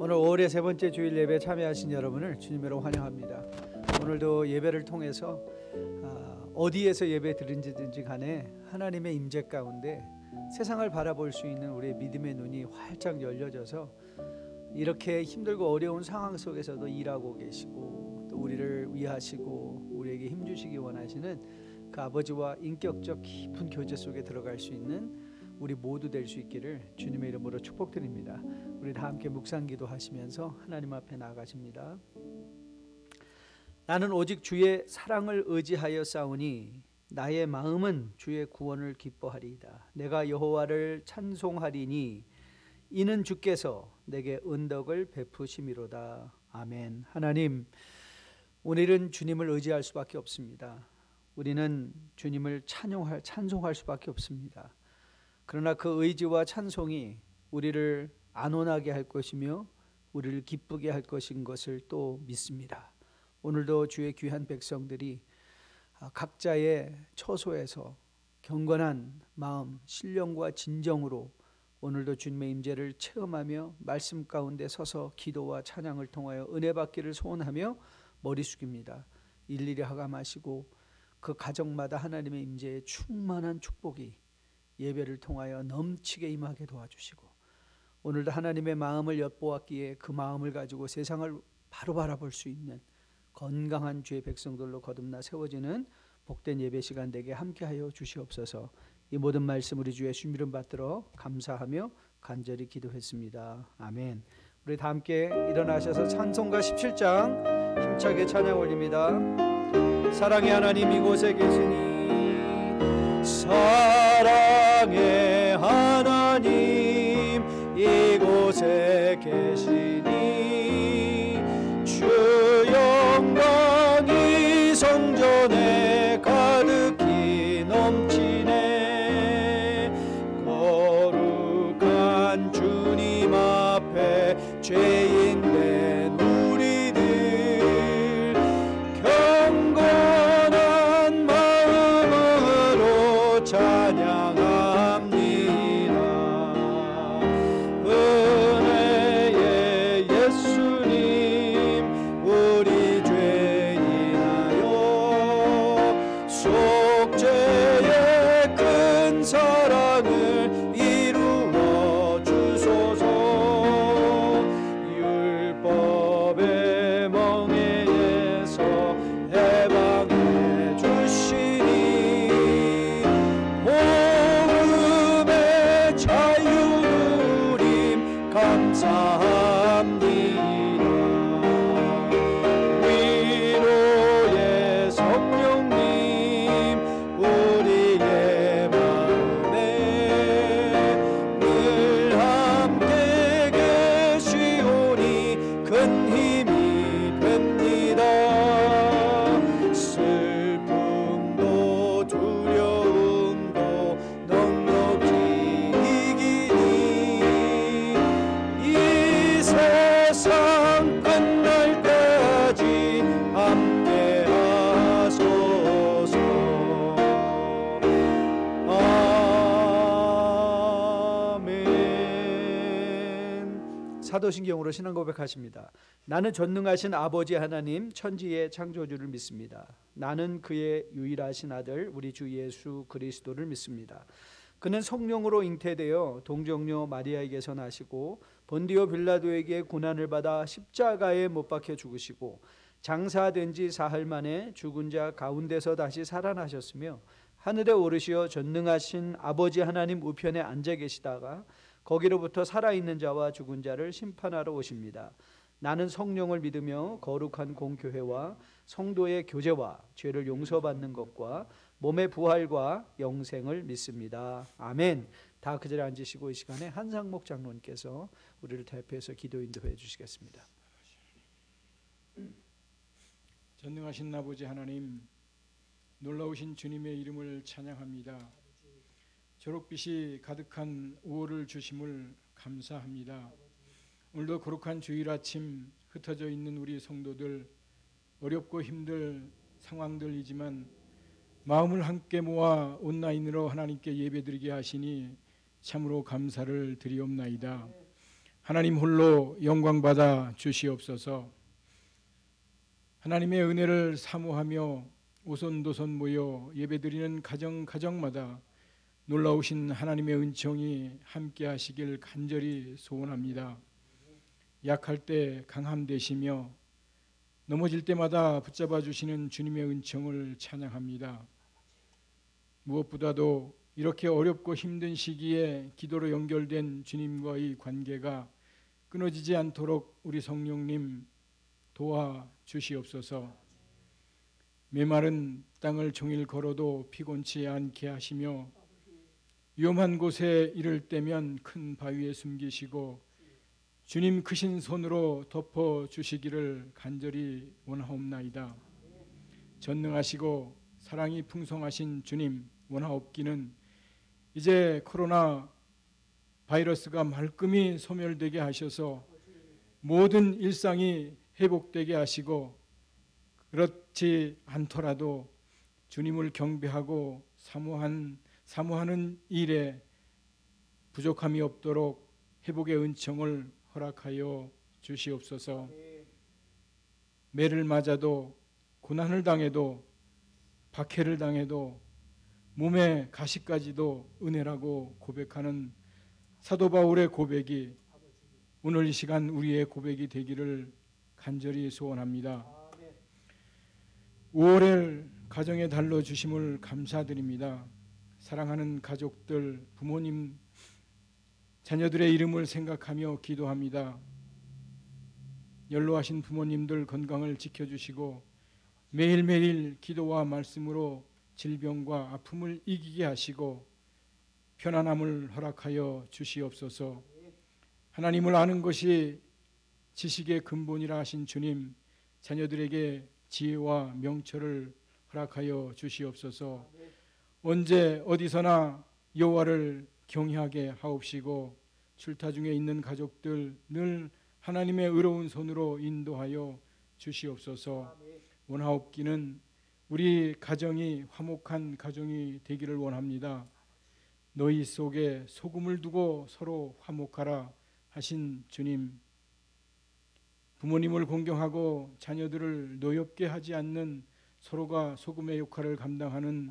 오늘 5월의 세 번째 주일 예배에 참여하신 여러분을 주님으로 환영합니다. 오늘도 예배를 통해서 어디에서 예배 드린지든지 간에 하나님의 임재 가운데 세상을 바라볼 수 있는 우리의 믿음의 눈이 활짝 열려져서 이렇게 힘들고 어려운 상황 속에서도 일하고 계시고 또 우리를 위하시고 우리에게 힘주시기 원하시는 그 아버지와 인격적 깊은 교제 속에 들어갈 수 있는 우리 모두 될 수 있기를 주님의 이름으로 축복드립니다. 우리 다 함께 묵상기도 하시면서 하나님 앞에 나아가십니다. 나는 오직 주의 사랑을 의지하여 싸우니 나의 마음은 주의 구원을 기뻐하리이다. 내가 여호와를 찬송하리니 이는 주께서 내게 은덕을 베푸심이로다. 아멘. 하나님, 오늘은 주님을 의지할 수밖에 없습니다. 우리는 주님을 찬송할 수밖에 없습니다. 그러나 그 의지와 찬송이 우리를 안온하게 할 것이며 우리를 기쁘게 할 것인 것을 또 믿습니다. 오늘도 주의 귀한 백성들이 각자의 처소에서 경건한 마음, 신령과 진정으로 오늘도 주님의 임재를 체험하며 말씀 가운데 서서 기도와 찬양을 통하여 은혜 받기를 소원하며 머리 숙입니다. 일일이 하감하시고 그 가정마다 하나님의 임재의 충만한 축복이 예배를 통하여 넘치게 임하게 도와주시고 오늘도 하나님의 마음을 엿보았기에 그 마음을 가지고 세상을 바로 바라볼 수 있는 건강한 주의 백성들로 거듭나 세워지는 복된 예배 시간 되게 함께하여 주시옵소서. 이 모든 말씀 우리 주 예수 이름 받들어 감사하며 간절히 기도했습니다. 아멘. 우리 다 함께 일어나셔서 찬송가 17장 힘차게 찬양 올립니다. 사랑의 하나님 이곳에 계시니 사랑의 하나님 이곳에 계시니 주 영광이 성전에 가득히 넘치네. 거룩한 주님 앞에 죄인 된 우리들 경건한 마음으로 찬양합니다. 은혜의 예수님 우리 죄인하여 속죄의 큰 사랑을 이루어 주소서. 율법의 멍에에서 해방해 주시니 복음의 자유 누림 감사합니다. 위로의 성령님 우리의 마음에 늘 함께 계시오니 큰 힘이 됩니다. 슬픔도 두려움도 넉넉히 이기니 이 세상 끝날 때까지 함께 하소서. 아멘. 사도신경으로 신앙 고백하십니다. 나는 전능하신 아버지 하나님 천지의 창조주를 믿습니다. 나는 그의 유일하신 아들 우리 주 예수 그리스도를 믿습니다. 그는 성령으로 잉태되어 동정녀 마리아에게서 나시고 본디오 빌라도에게 고난을 받아 십자가에 못 박혀 죽으시고 장사된 지 사흘 만에 죽은 자 가운데서 다시 살아나셨으며 하늘에 오르시어 전능하신 아버지 하나님 우편에 앉아 계시다가 거기로부터 살아있는 자와 죽은 자를 심판하러 오십니다. 나는 성령을 믿으며 거룩한 공교회와 성도의 교제와 죄를 용서받는 것과 몸의 부활과 영생을 믿습니다. 아멘. 다 그 자리에 앉으시고 이 시간에 한상목 장로님께서 우리를 대표해서 기도 인도해 주시겠습니다. 전능하신 아버지 하나님, 놀라우신 주님의 이름을 찬양합니다. 초록빛이 가득한 5월을 주심을 감사합니다. 오늘도 거룩한 주일 아침 흩어져 있는 우리 성도들, 어렵고 힘들 상황들이지만 마음을 함께 모아 온라인으로 하나님께 예배드리게 하시니 참으로 감사를 드리옵나이다. 하나님 홀로 영광받아 주시옵소서. 하나님의 은혜를 사모하며 오손도손 모여 예배드리는 가정마다 놀라우신 하나님의 은총이 함께 하시길 간절히 소원합니다. 약할 때 강함 되시며 넘어질 때마다 붙잡아 주시는 주님의 은총을 찬양합니다. 무엇보다도 이렇게 어렵고 힘든 시기에 기도로 연결된 주님과의 관계가 끊어지지 않도록 우리 성령님 도와주시옵소서. 메마른 땅을 종일 걸어도 피곤치 않게 하시며 위험한 곳에 이를 때면 큰 바위에 숨기시고 주님 크신 손으로 덮어주시기를 간절히 원하옵나이다. 전능하시고 사랑이 풍성하신 주님 원하옵기는 이제 코로나 바이러스가 말끔히 소멸되게 하셔서 모든 일상이 회복되게 하시고, 그렇지 않더라도 주님을 경배하고 사모하는 일에 부족함이 없도록 회복의 은총을 허락하여 주시옵소서. 매를 맞아도 고난을 당해도 박해를 당해도 몸에 가시까지도 은혜라고 고백하는 사도 바울의 고백이 오늘 이 시간 우리의 고백이 되기를 간절히 소원합니다. 5월을 가정의 달로 주심을 감사드립니다. 사랑하는 가족들, 부모님, 자녀들의 이름을 생각하며 기도합니다. 연로하신 부모님들 건강을 지켜주시고 매일매일 기도와 말씀으로 질병과 아픔을 이기게 하시고 편안함을 허락하여 주시옵소서. 하나님을 아는 것이 지식의 근본이라 하신 주님, 자녀들에게 지혜와 명철을 허락하여 주시옵소서. 언제 어디서나 여호와를 경외하게 하옵시고 출타 중에 있는 가족들 늘 하나님의 의로운 손으로 인도하여 주시옵소서. 원하옵기는 우리 가정이 화목한 가정이 되기를 원합니다. 너희 속에 소금을 두고 서로 화목하라 하신 주님, 부모님을 공경하고 자녀들을 노엽게 하지 않는 서로가 소금의 역할을 감당하는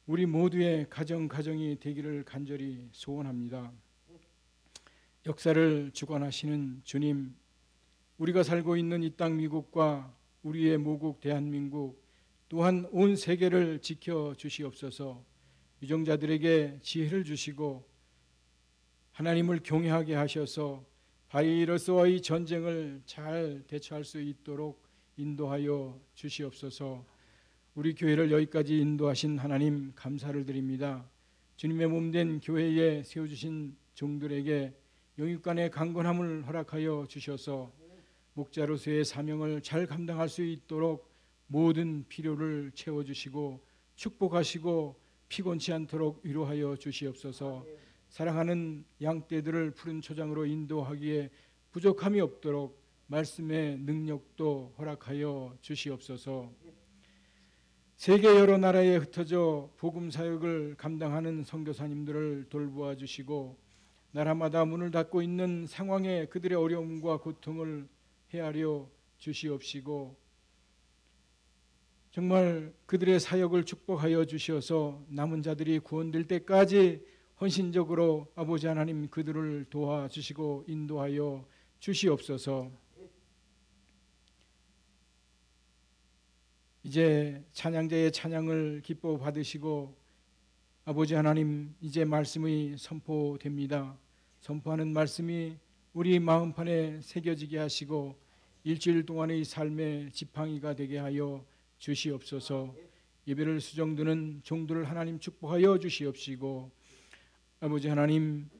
우리 모두의 가정이 되기를 간절히 소원합니다. 역사를 주관하시는 주님, 우리가 살고 있는 이 땅 미국과 우리의 모국 대한민국 또한 온 세계를 지켜주시옵소서. 유정자들에게 지혜를 주시고 하나님을 경외하게 하셔서 바이러스와의 전쟁을 잘 대처할 수 있도록 인도하여 주시옵소서. 우리 교회를 여기까지 인도하신 하나님 감사를 드립니다. 주님의 몸된 교회에 세워주신 종들에게 영육간의 강건함을 허락하여 주셔서 목자로서의 사명을 잘 감당할 수 있도록 모든 필요를 채워주시고 축복하시고 피곤치 않도록 위로하여 주시옵소서. 사랑하는 양떼들을 푸른 초장으로 인도하기에 부족함이 없도록 말씀의 능력도 허락하여 주시옵소서. 세계 여러 나라에 흩어져 복음 사역을 감당하는 선교사님들을 돌보아 주시고 나라마다 문을 닫고 있는 상황에 그들의 어려움과 고통을 헤아려 주시옵시고 정말 그들의 사역을 축복하여 주셔서 남은 자들이 구원될 때까지 헌신적으로 아버지 하나님 그들을 도와주시고 인도하여 주시옵소서. 이제 찬양자의 찬양을 기뻐 받으시고 아버지 하나님 이제 말씀이 선포됩니다. 선포하는 말씀이 우리 마음판에 새겨지게 하시고 일주일 동안의 삶의 지팡이가 되게 하여 주시옵소서. 예배를 수정드는 종들을 하나님 축복하여 주시옵시고 아버지 하나님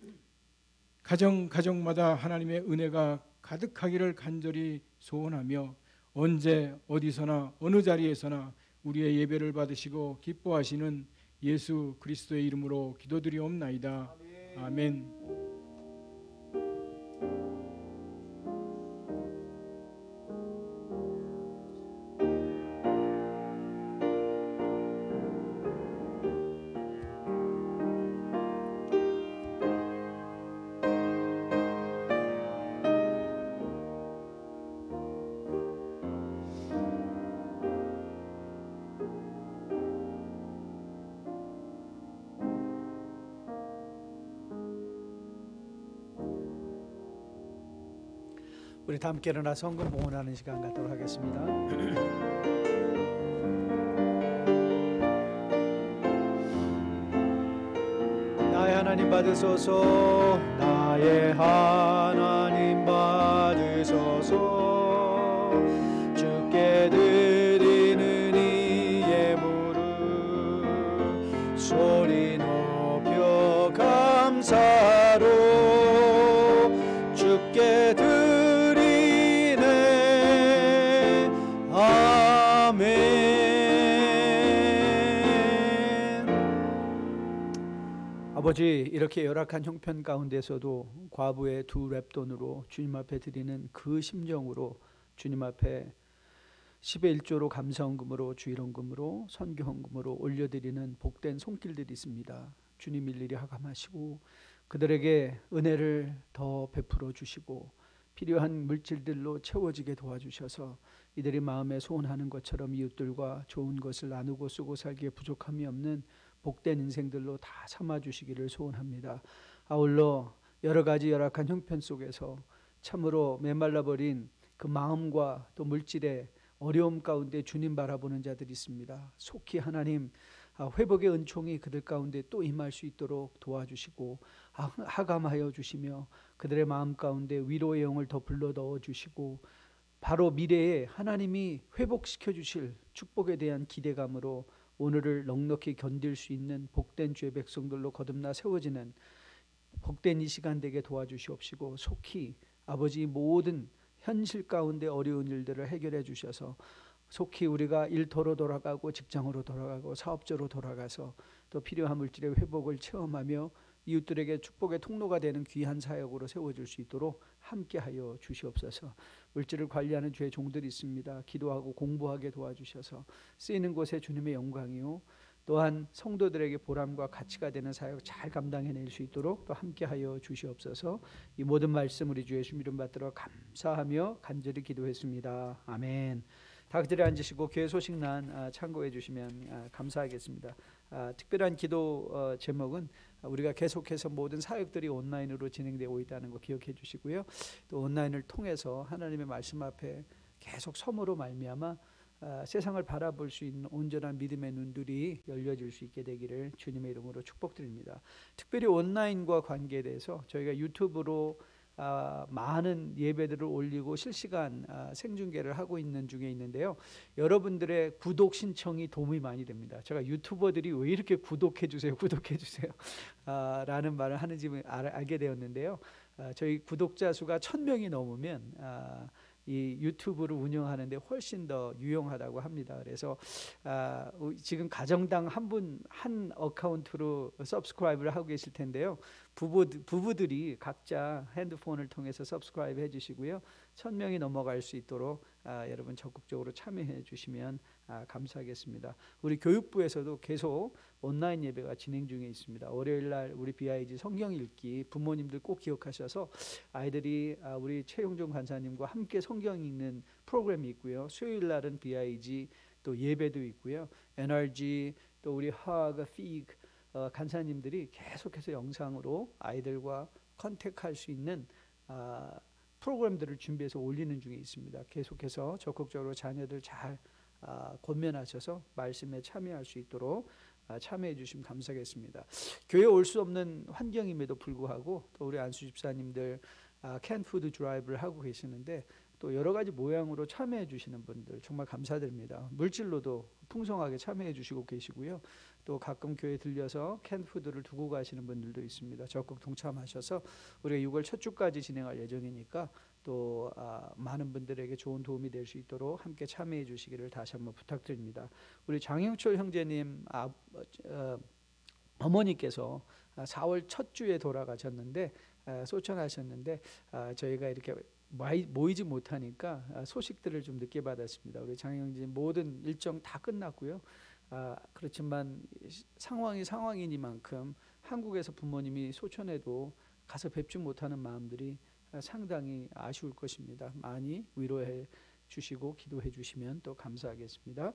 가정마다 하나님의 은혜가 가득하기를 간절히 소원하며 언제 어디서나 어느 자리에서나 우리의 예배를 받으시고 기뻐하시는 예수 그리스도의 이름으로 기도드리옵나이다. 아멘. 우리 다 함께 일어나 성금 봉헌하는 시간 갖도록 하겠습니다. 나의 하나님 받으소서, 나의 하나님 받으소서. 주께 드리는 이 예물을 소리 높여 감사로 주께 드리네. 아멘. 아버지, 이렇게 열악한 형편 가운데서도 과부의 2렙돈으로 주님 앞에 드리는 그 심정으로 주님 앞에 10의 1조로 감사헌금으로 주일헌금으로 선교헌금으로 올려드리는 복된 손길들이 있습니다. 주님 일일이 하감하시고 그들에게 은혜를 더 베풀어 주시고 필요한 물질들로 채워지게 도와주셔서 이들이 마음에 소원하는 것처럼 이웃들과 좋은 것을 나누고 쓰고 살기에 부족함이 없는 복된 인생들로 다 삼아주시기를 소원합니다. 아울러 여러 가지 열악한 형편 속에서 참으로 메말라버린 그 마음과 또 물질의 어려움 가운데 주님 바라보는 자들이 있습니다. 속히 하나님 회복의 은총이 그들 가운데 또 임할 수 있도록 도와주시고 하감하여 주시며 그들의 마음 가운데 위로의 영을 더 불러 넣어 주시고 바로 미래에 하나님이 회복시켜 주실 축복에 대한 기대감으로 오늘을 넉넉히 견딜 수 있는 복된 주의 백성들로 거듭나 세워지는 복된 이 시간 되게 도와주시옵시고 속히 아버지 모든 현실 가운데 어려운 일들을 해결해 주셔서 속히 우리가 일터로 돌아가고 직장으로 돌아가고 사업자로 돌아가서 또 필요한 물질의 회복을 체험하며 이웃들에게 축복의 통로가 되는 귀한 사역으로 세워질 수 있도록 함께하여 주시옵소서. 물질을 관리하는 주의 종들이 있습니다. 기도하고 공부하게 도와주셔서 쓰이는 곳에 주님의 영광이요 또한 성도들에게 보람과 가치가 되는 사역 잘 감당해낼 수 있도록 또 함께하여 주시옵소서. 이 모든 말씀 우리 주 예수 이름 받들어 감사하며 간절히 기도했습니다. 아멘. 다 그들이 앉으시고 교회 소식란 참고해 주시면 감사하겠습니다. 특별한 기도 제목은 우리가 계속해서 모든 사역들이 온라인으로 진행되고 있다는 거 기억해 주시고요. 또 온라인을 통해서 하나님의 말씀 앞에 계속 섬으로 말미암아 세상을 바라볼 수 있는 온전한 믿음의 눈들이 열려질 수 있게 되기를 주님의 이름으로 축복드립니다. 특별히 온라인과 관계에 대해서 저희가 유튜브로 많은 예배들을 올리고 실시간 생중계를 하고 있는 중에 있는데요. 여러분들의 구독 신청이 도움이 많이 됩니다. 제가 유튜버들이 왜 이렇게 구독해 주세요 라는 말을 하는지 알게 되었는데요. 저희 구독자 수가 1000명이 넘으면 이 유튜브를 운영하는데 훨씬 더 유용하다고 합니다. 그래서 지금 가정당 한 분 한 어카운트로 서브스크라이브를 하고 계실 텐데요. 부부들이 각자 핸드폰을 통해서 서브스크라이브 해주시고요. 1000명이 넘어갈 수 있도록 여러분 적극적으로 참여해 주시면 감사하겠습니다. 우리 교육부에서도 계속 온라인 예배가 진행 중에 있습니다. 월요일날 우리 BIG 성경 읽기 부모님들 꼭 기억하셔서 아이들이 우리 최용종 간사님과 함께 성경 읽는 프로그램이 있고요. 수요일날은 BIG 또 예배도 있고요. NRG 또 우리 하가 피그 간사님들이 계속해서 영상으로 아이들과 컨택할 수 있는 프로그램들을 준비해서 올리는 중에 있습니다. 계속해서 적극적으로 자녀들 잘 권면하셔서 말씀에 참여할 수 있도록 참여해 주시면 감사하겠습니다. 교회 올 수 없는 환경임에도 불구하고 또 우리 안수 집사님들 캔푸드 드라이브를 하고 계시는데 또 여러 가지 모양으로 참여해 주시는 분들 정말 감사드립니다. 물질로도 풍성하게 참여해 주시고 계시고요. 또 가끔 교회 들려서 캔푸드를 두고 가시는 분들도 있습니다. 적극 동참하셔서 우리가 6월 첫 주까지 진행할 예정이니까 또 많은 분들에게 좋은 도움이 될 수 있도록 함께 참여해 주시기를 다시 한번 부탁드립니다. 우리 장영철 형제님 어머니께서 4월 첫 주에 돌아가셨는데 소천하셨는데 저희가 이렇게 모이지 못하니까 소식들을 좀 늦게 받았습니다. 우리 장영진 모든 일정 다 끝났고요. 그렇지만 상황이 상황이니만큼 한국에서 부모님이 소천해도 가서 뵙지 못하는 마음들이 상당히 아쉬울 것입니다. 많이 위로해 주시고 기도해 주시면 또 감사하겠습니다.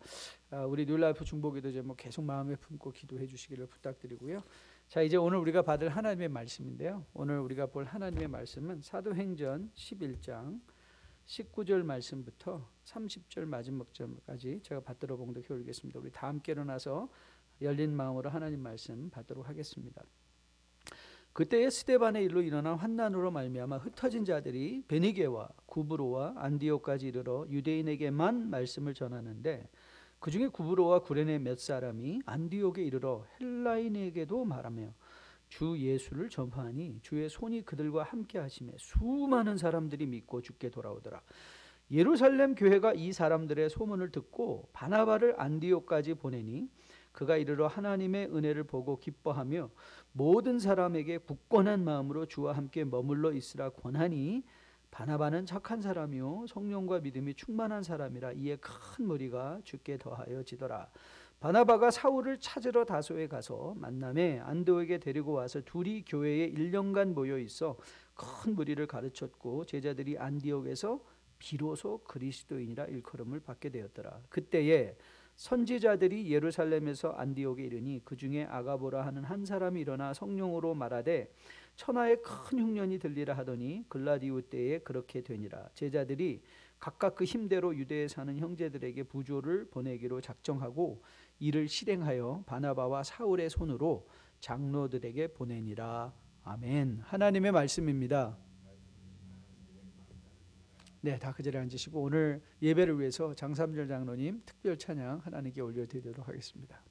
우리 뉴라이프 중보기도 제목 계속 마음에 품고 기도해 주시기를 부탁드리고요. 자, 이제 오늘 우리가 받을 하나님의 말씀인데요. 오늘 우리가 볼 하나님의 말씀은 사도행전 11장 19절 말씀부터 30절 마지막 절까지 제가 받들어 봉독해 올리겠습니다. 우리 다 함께 일어나서 열린 마음으로 하나님 말씀 받도록 하겠습니다. 그때에 스데반의 일로 일어난 환난으로 말미암아 흩어진 자들이 베니게와 구브로와 안디옥까지 이르러 유대인에게만 말씀을 전하는데 그 중에 구브로와 구레네 몇 사람이 안디옥에 이르러 헬라인에게도 말하며 주 예수를 전파하니 주의 손이 그들과 함께 하심에 수많은 사람들이 믿고 주께 돌아오더라. 예루살렘 교회가 이 사람들의 소문을 듣고 바나바를 안디옥까지 보내니 그가 이르러 하나님의 은혜를 보고 기뻐하며 모든 사람에게 굳건한 마음으로 주와 함께 머물러 있으라 권하니 바나바는 착한 사람이요 성령과 믿음이 충만한 사람이라 이에 큰 무리가 주께 더하여 지더라. 바나바가 사울을 찾으러 다소에 가서 만남에 안디옥에 데리고 와서 둘이 교회에 1년간 모여 있어 큰 무리를 가르쳤고 제자들이 안디옥에서 비로소 그리스도인이라 일컬음을 받게 되었더라. 그때에 선지자들이 예루살렘에서 안디옥에 이르니 그 중에 아가보라 하는 한 사람이 일어나 성령으로 말하되 천하에 큰 흉년이 들리라 하더니 글라디우 때에 그렇게 되니라. 제자들이 각각 그 힘대로 유대에 사는 형제들에게 부조를 보내기로 작정하고 이를 실행하여 바나바와 사울의 손으로 장로들에게 보내니라. 아멘. 하나님의 말씀입니다. 네, 다 그 자리에 앉으시고 오늘 예배를 위해서 장삼절 장로님 특별 찬양 하나님께 올려드리도록 하겠습니다.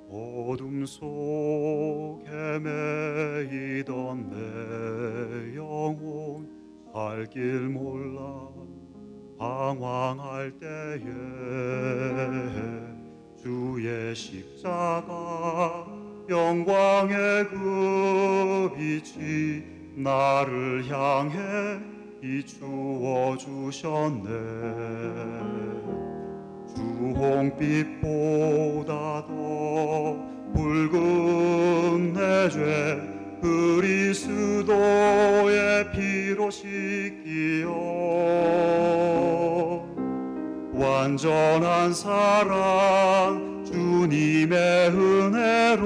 어둠 속에 매이던 내 영혼 갈 길 몰라 방황할 때에 주의 십자가 영광의 그 빛이 나를 향해 비추어 주셨네. 주홍빛보다 더 붉은 내 죄 그리스도의 피로 씻기어 완전한 사랑 주님의 은혜로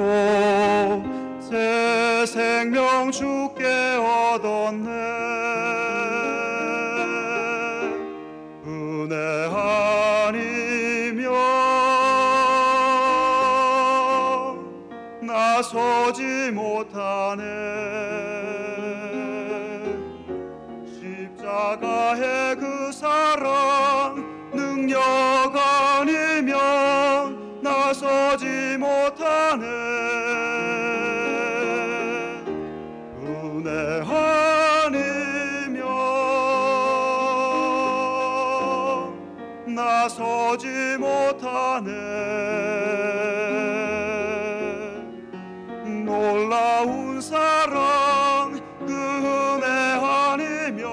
새 생명 주께 얻었네. 은혜 아니면 나서지 못하네. 십자가의 그 사랑 능력 아니면 나서지 못하네. 은혜 아니면 나서지 못하네. 놀라운 사랑 그 은혜 아니면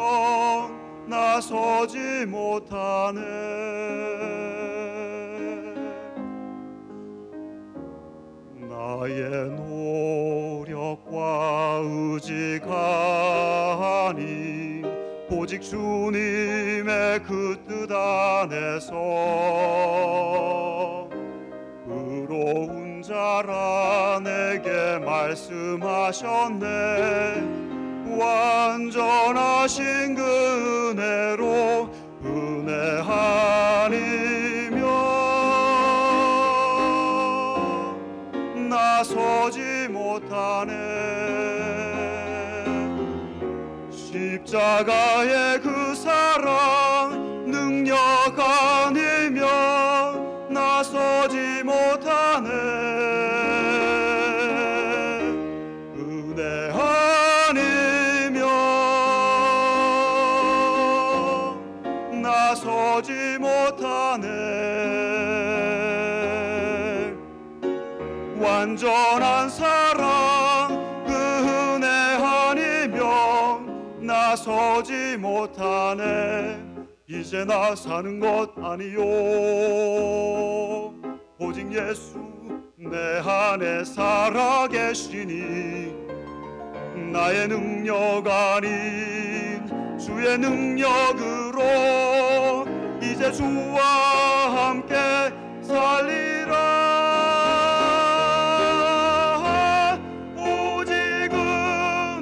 나서지 못하네. 나의 노력과 의지가 아닌 오직 주님의 그 뜻 안에서 의로운 자라 내게 말씀하셨네. 완전하신 그 은혜로 은혜 아니면 나서지 못하네. 십자가의 그 사랑 능력 아니면 나서지 못하네. 은혜 아니면 나서지 못하네. 완전한 사랑 그 은혜 아니면 나서지 못하네. 이제 나 사는 것 아니요 오직 예수 내 안에 살아계시니 나의 능력 아닌 주의 능력으로 이제 주와 함께 살리라. 오직 은혜로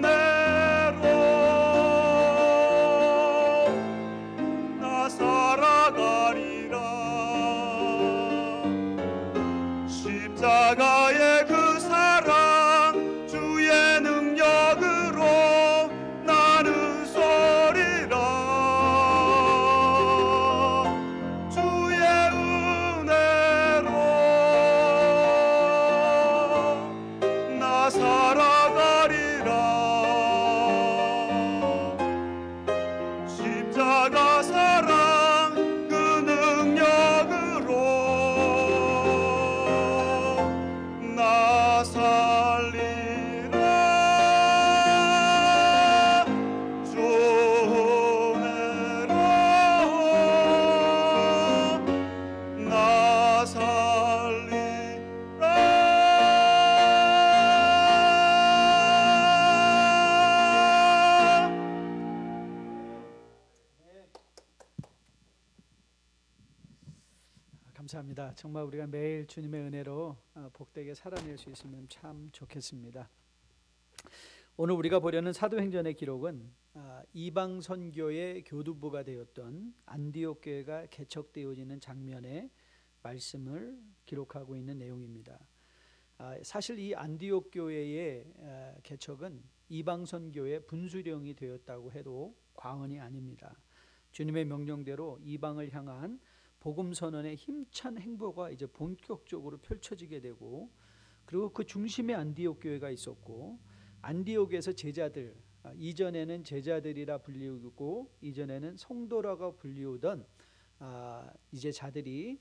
나 살아가리라. 십자가의 그 사랑 주의 능력으로 나는 서리라. 주의 은혜로 나 살아가리라. 십자가 사랑 그 능력으로 나 살리라. 주 은혜로 나 살리라. 감사합니다. 정말 우리가 매일 주님의 은혜로 복되게 살아낼 수 있으면 참 좋겠습니다. 오늘 우리가 보려는 사도행전의 기록은 이방 선교의 교두보가 되었던 안디옥 교회가 개척되어지는 장면의 말씀을 기록하고 있는 내용입니다. 사실 이 안디옥 교회의 개척은 이방 선교의 분수령이 되었다고 해도 과언이 아닙니다. 주님의 명령대로 이방을 향한 복음 선언의 힘찬 행보가 이제 본격적으로 펼쳐지게 되고, 그리고 그 중심에 안디옥 교회가 있었고, 안디옥에서 제자들, 이전에는 제자들이라 불리우고 이전에는 성도라고 불리우던 이제 자들이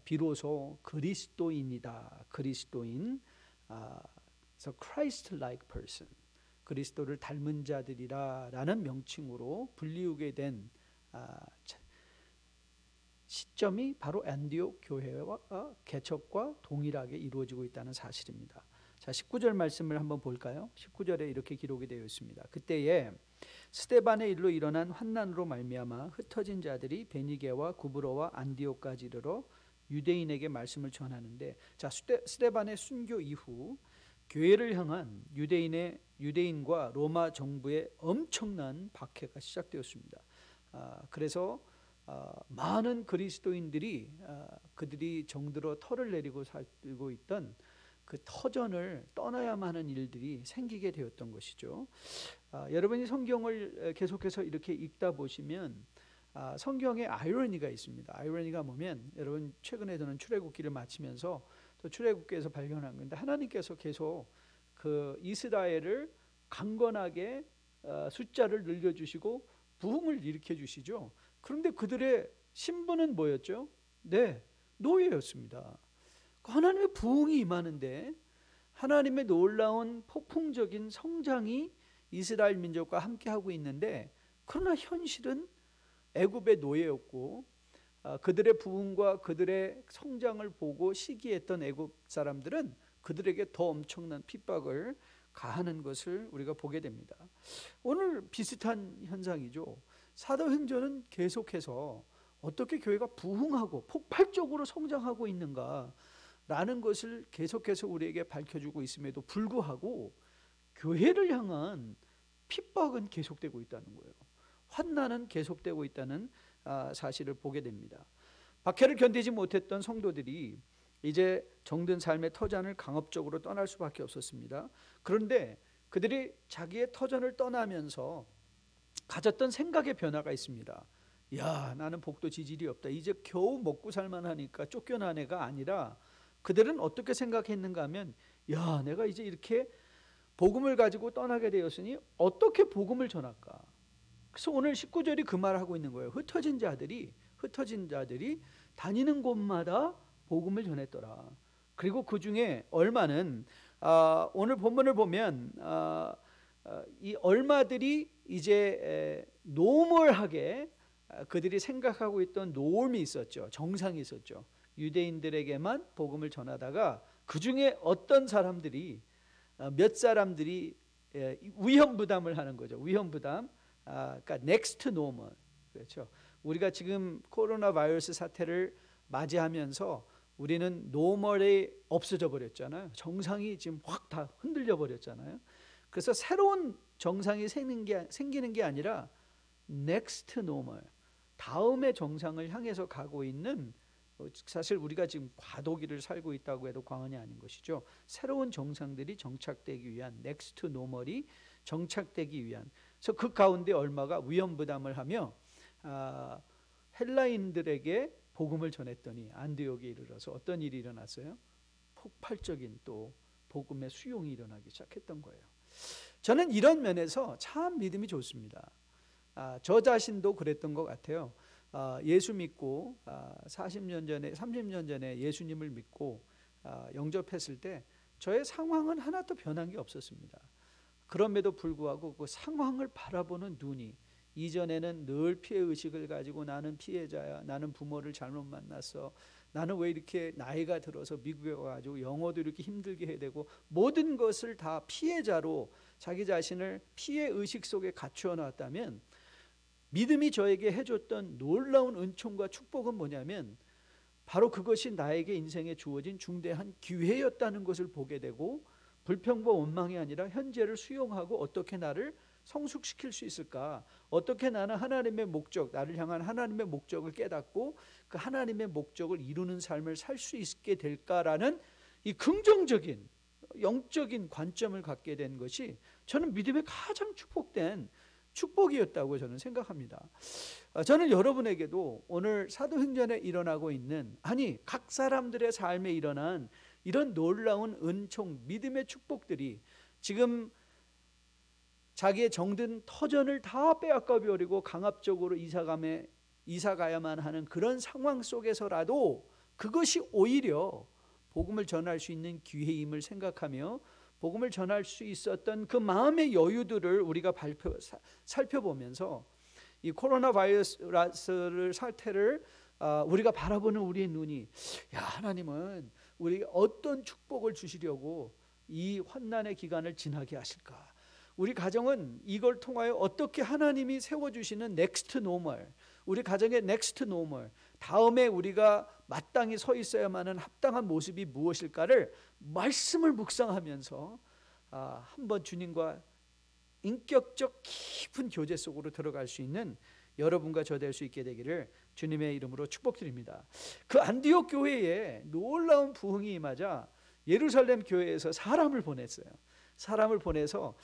비로소 그리스도인이다. 그리스도인, 그래서 Christ-like person, 그리스도를 닮은 자들이라라는 명칭으로 불리우게 된 시점이 바로 안디옥 교회와 개척과 동일하게 이루어지고 있다는 사실입니다. 자, 19절 말씀을 한번 볼까요? 19절에 이렇게 기록이 되어 있습니다. 그때에 스데반의 일로 일어난 환난으로 말미암아 흩어진 자들이 베니게와 구브로와 안디옥까지 이르러 유대인에게 말씀을 전하는데, 자, 스데반의 순교 이후 교회를 향한 유대인과 로마 정부의 엄청난 박해가 시작되었습니다. 그래서 많은 그리스도인들이 그들이 정들어 터를 내리고 살고 있던 그 터전을 떠나야만 하는 일들이 생기게 되었던 것이죠. 여러분이 성경을 계속해서 이렇게 읽다 보시면 성경에 아이러니가 있습니다. 아이러니가 뭐면, 여러분 최근에 저는 출애굽기를 마치면서 또 출애굽기에서 발견한 건데, 하나님께서 계속 그 이스라엘을 강건하게 숫자를 늘려주시고 부흥을 일으켜 주시죠. 그런데 그들의 신분은 뭐였죠? 네, 노예였습니다. 하나님의 부흥이 임하는데 하나님의 놀라운 폭풍적인 성장이 이스라엘 민족과 함께하고 있는데, 그러나 현실은 애굽의 노예였고, 그들의 부흥과 그들의 성장을 보고 시기했던 애굽 사람들은 그들에게 더 엄청난 핍박을 가하는 것을 우리가 보게 됩니다. 오늘 비슷한 현상이죠. 사도행전은 계속해서 어떻게 교회가 부흥하고 폭발적으로 성장하고 있는가라는 것을 계속해서 우리에게 밝혀주고 있음에도 불구하고 교회를 향한 핍박은 계속되고 있다는 거예요. 환난은 계속되고 있다는 사실을 보게 됩니다. 박해를 견디지 못했던 성도들이 이제 정든 삶의 터전을 강압적으로 떠날 수밖에 없었습니다. 그런데 그들이 자기의 터전을 떠나면서 가졌던 생각의 변화가 있습니다. 야, 나는 복도 지질이 없다. 이제 겨우 먹고 살만하니까 쫓겨난 애가 아니라, 그들은 어떻게 생각했는가 하면, 야, 내가 이제 이렇게 복음을 가지고 떠나게 되었으니 어떻게 복음을 전할까? 그래서 오늘 19절이 그 말을 하고 있는 거예요. 흩어진 자들이 다니는 곳마다 복음을 전했더라. 그리고 그 중에 얼마는 오늘 본문을 보면 이 얼마들이 이제 노멀하게 그들이 생각하고 있던 노임이 있었죠. 정상이 있었죠. 유대인들에게만 복음을 전하다가 그 중에 어떤 사람들이 몇 사람들이 위험 부담을 하는 거죠. 위험 부담. 그러니까 next normal. 그렇죠. 우리가 지금 코로나 바이러스 사태를 맞이하면서 우리는 노멀이 없어져 버렸잖아요. 정상이 지금 확 다 흔들려 버렸잖아요. 그래서 새로운 정상이 생기는 게 아니라 next normal, 다음의 정상을 향해서 가고 있는, 사실 우리가 지금 과도기를 살고 있다고 해도 과언이 아닌 것이죠. 새로운 정상들이 정착되기 위한, next normal이 정착되기 위한, 그래서 그 가운데 얼마가 위험 부담을 하며 헬라인들에게 복음을 전했더니 안디옥에 이르러서 어떤 일이 일어났어요? 폭발적인 또 복음의 수용이 일어나기 시작했던 거예요. 저는 이런 면에서 참 믿음이 좋습니다. 저 자신도 그랬던 것 같아요. 예수 믿고 40년 전에 30년 전에 예수님을 믿고 영접했을 때 저의 상황은 하나도 변한 게 없었습니다. 그럼에도 불구하고 그 상황을 바라보는 눈이, 이전에는 늘 피해의식을 가지고 나는 피해자야, 나는 부모를 잘못 만났어, 나는 왜 이렇게 나이가 들어서 미국에 와가지고 영어도 이렇게 힘들게 해야 되고, 모든 것을 다 피해자로 자기 자신을 피해의식 속에 갖추어 놨다면, 믿음이 저에게 해줬던 놀라운 은총과 축복은 뭐냐면 바로 그것이 나에게 인생에 주어진 중대한 기회였다는 것을 보게 되고, 불평과 원망이 아니라 현재를 수용하고 어떻게 나를 성숙시킬 수 있을까, 어떻게 나는 하나님의 목적, 나를 향한 하나님의 목적을 깨닫고 그 하나님의 목적을 이루는 삶을 살 수 있게 될까라는 이 긍정적인 영적인 관점을 갖게 된 것이 저는 믿음의 가장 축복된 축복이었다고 저는 생각합니다. 저는 여러분에게도 오늘 사도행전에 일어나고 있는, 아니 각 사람들의 삶에 일어난 이런 놀라운 은총, 믿음의 축복들이 지금 자기의 정든 터전을 다 빼앗겨 버리고 강압적으로 이사 가야만 하는 그런 상황 속에서라도 그것이 오히려 복음을 전할 수 있는 기회임을 생각하며 복음을 전할 수 있었던 그 마음의 여유들을 우리가 살펴보면서 이 코로나 바이러스 사태를 우리가 바라보는 우리의 눈이, 야, 하나님은 우리에게 어떤 축복을 주시려고 이 환난의 기간을 지나게 하실까? 우리 가정은 이걸 통하여 어떻게 하나님이 세워주시는 넥스트 노멀, 우리 가정의 넥스트 노멀, 다음에 우리가 마땅히 서 있어야만 하는 합당한 모습이 무엇일까를 말씀을 묵상하면서 한번 주님과 인격적 깊은 교제 속으로 들어갈 수 있는 여러분과 저 될 수 있게 되기를 주님의 이름으로 축복드립니다. 그 안디옥 교회에 놀라운 부흥이 임하자 예루살렘 교회에서 사람을 보냈어요. 사람을 보내서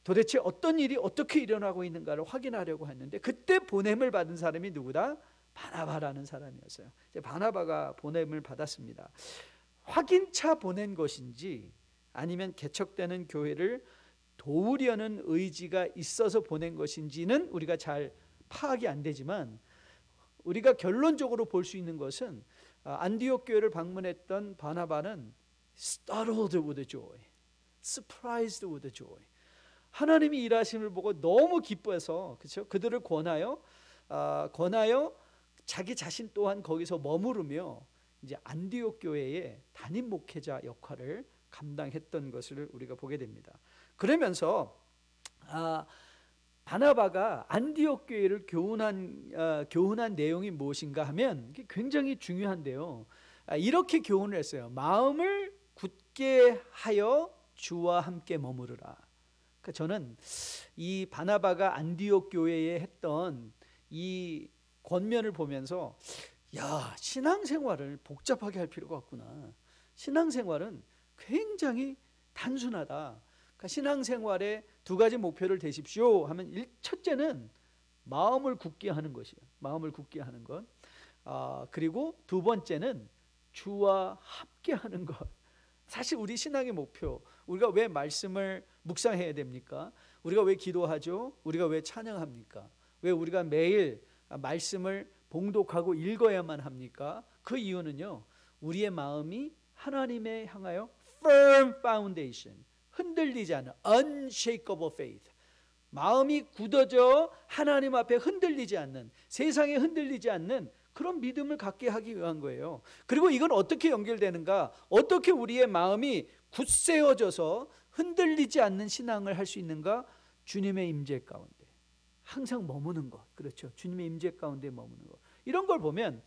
도대체 어떤 일이 어떻게 일어나고 있는가를 확인하려고 했는데, 그때 보냄을 받은 사람이 누구다? 바나바라는 사람이었어요. 이제 바나바가 보냄을 받았습니다. 확인차 보낸 것인지 아니면 개척되는 교회를 도우려는 의지가 있어서 보낸 것인지는 우리가 잘 파악이 안 되지만, 우리가 결론적으로 볼 수 있는 것은 안디옥 교회를 방문했던 바나바는 startled with joy, surprised with joy, 하나님이 일하심을 보고 너무 기뻐해서, 그렇죠? 그들을 권하여 자기 자신 또한 거기서 머무르며 이제 안디옥 교회의 담임 목회자 역할을 감당했던 것을 우리가 보게 됩니다. 그러면서 바나바가 안디옥 교회를 교훈한 내용이 무엇인가 하면 굉장히 중요한데요. 이렇게 교훈을 했어요. 마음을 굳게 하여 주와 함께 머무르라. 그러니까 저는 이 바나바가 안디옥 교회에 했던 이 권면을 보면서, 야, 신앙생활을 복잡하게 할 필요가 없구나. 신앙생활은 굉장히 단순하다. 그러니까 신앙생활에 두 가지 목표를 대십시오 하면, 첫째는 마음을 굳게 하는 것이에요. 마음을 굳게 하는 것. 그리고 두 번째는 주와 함께 하는 것. 사실 우리 신앙의 목표, 우리가 왜 말씀을 묵상해야 됩니까? 우리가 왜 기도하죠? 우리가 왜 찬양합니까? 왜 우리가 매일 말씀을 봉독하고 읽어야만 합니까? 그 이유는요, 우리의 마음이 하나님에 향하여 firm foundation, 흔들리지 않는 unshakable faith, 마음이 굳어져 하나님 앞에 흔들리지 않는, 세상에 흔들리지 않는 그런 믿음을 갖게 하기 위한 거예요. 그리고 이건 어떻게 연결되는가? 어떻게 우리의 마음이 굳세어져서 흔들리지 않는 신앙을 할 수 있는가? 주님의 임재 가운데 항상 머무는 것, 그렇죠? 주님의 임재 가운데 머무는 것. 이런 걸 보면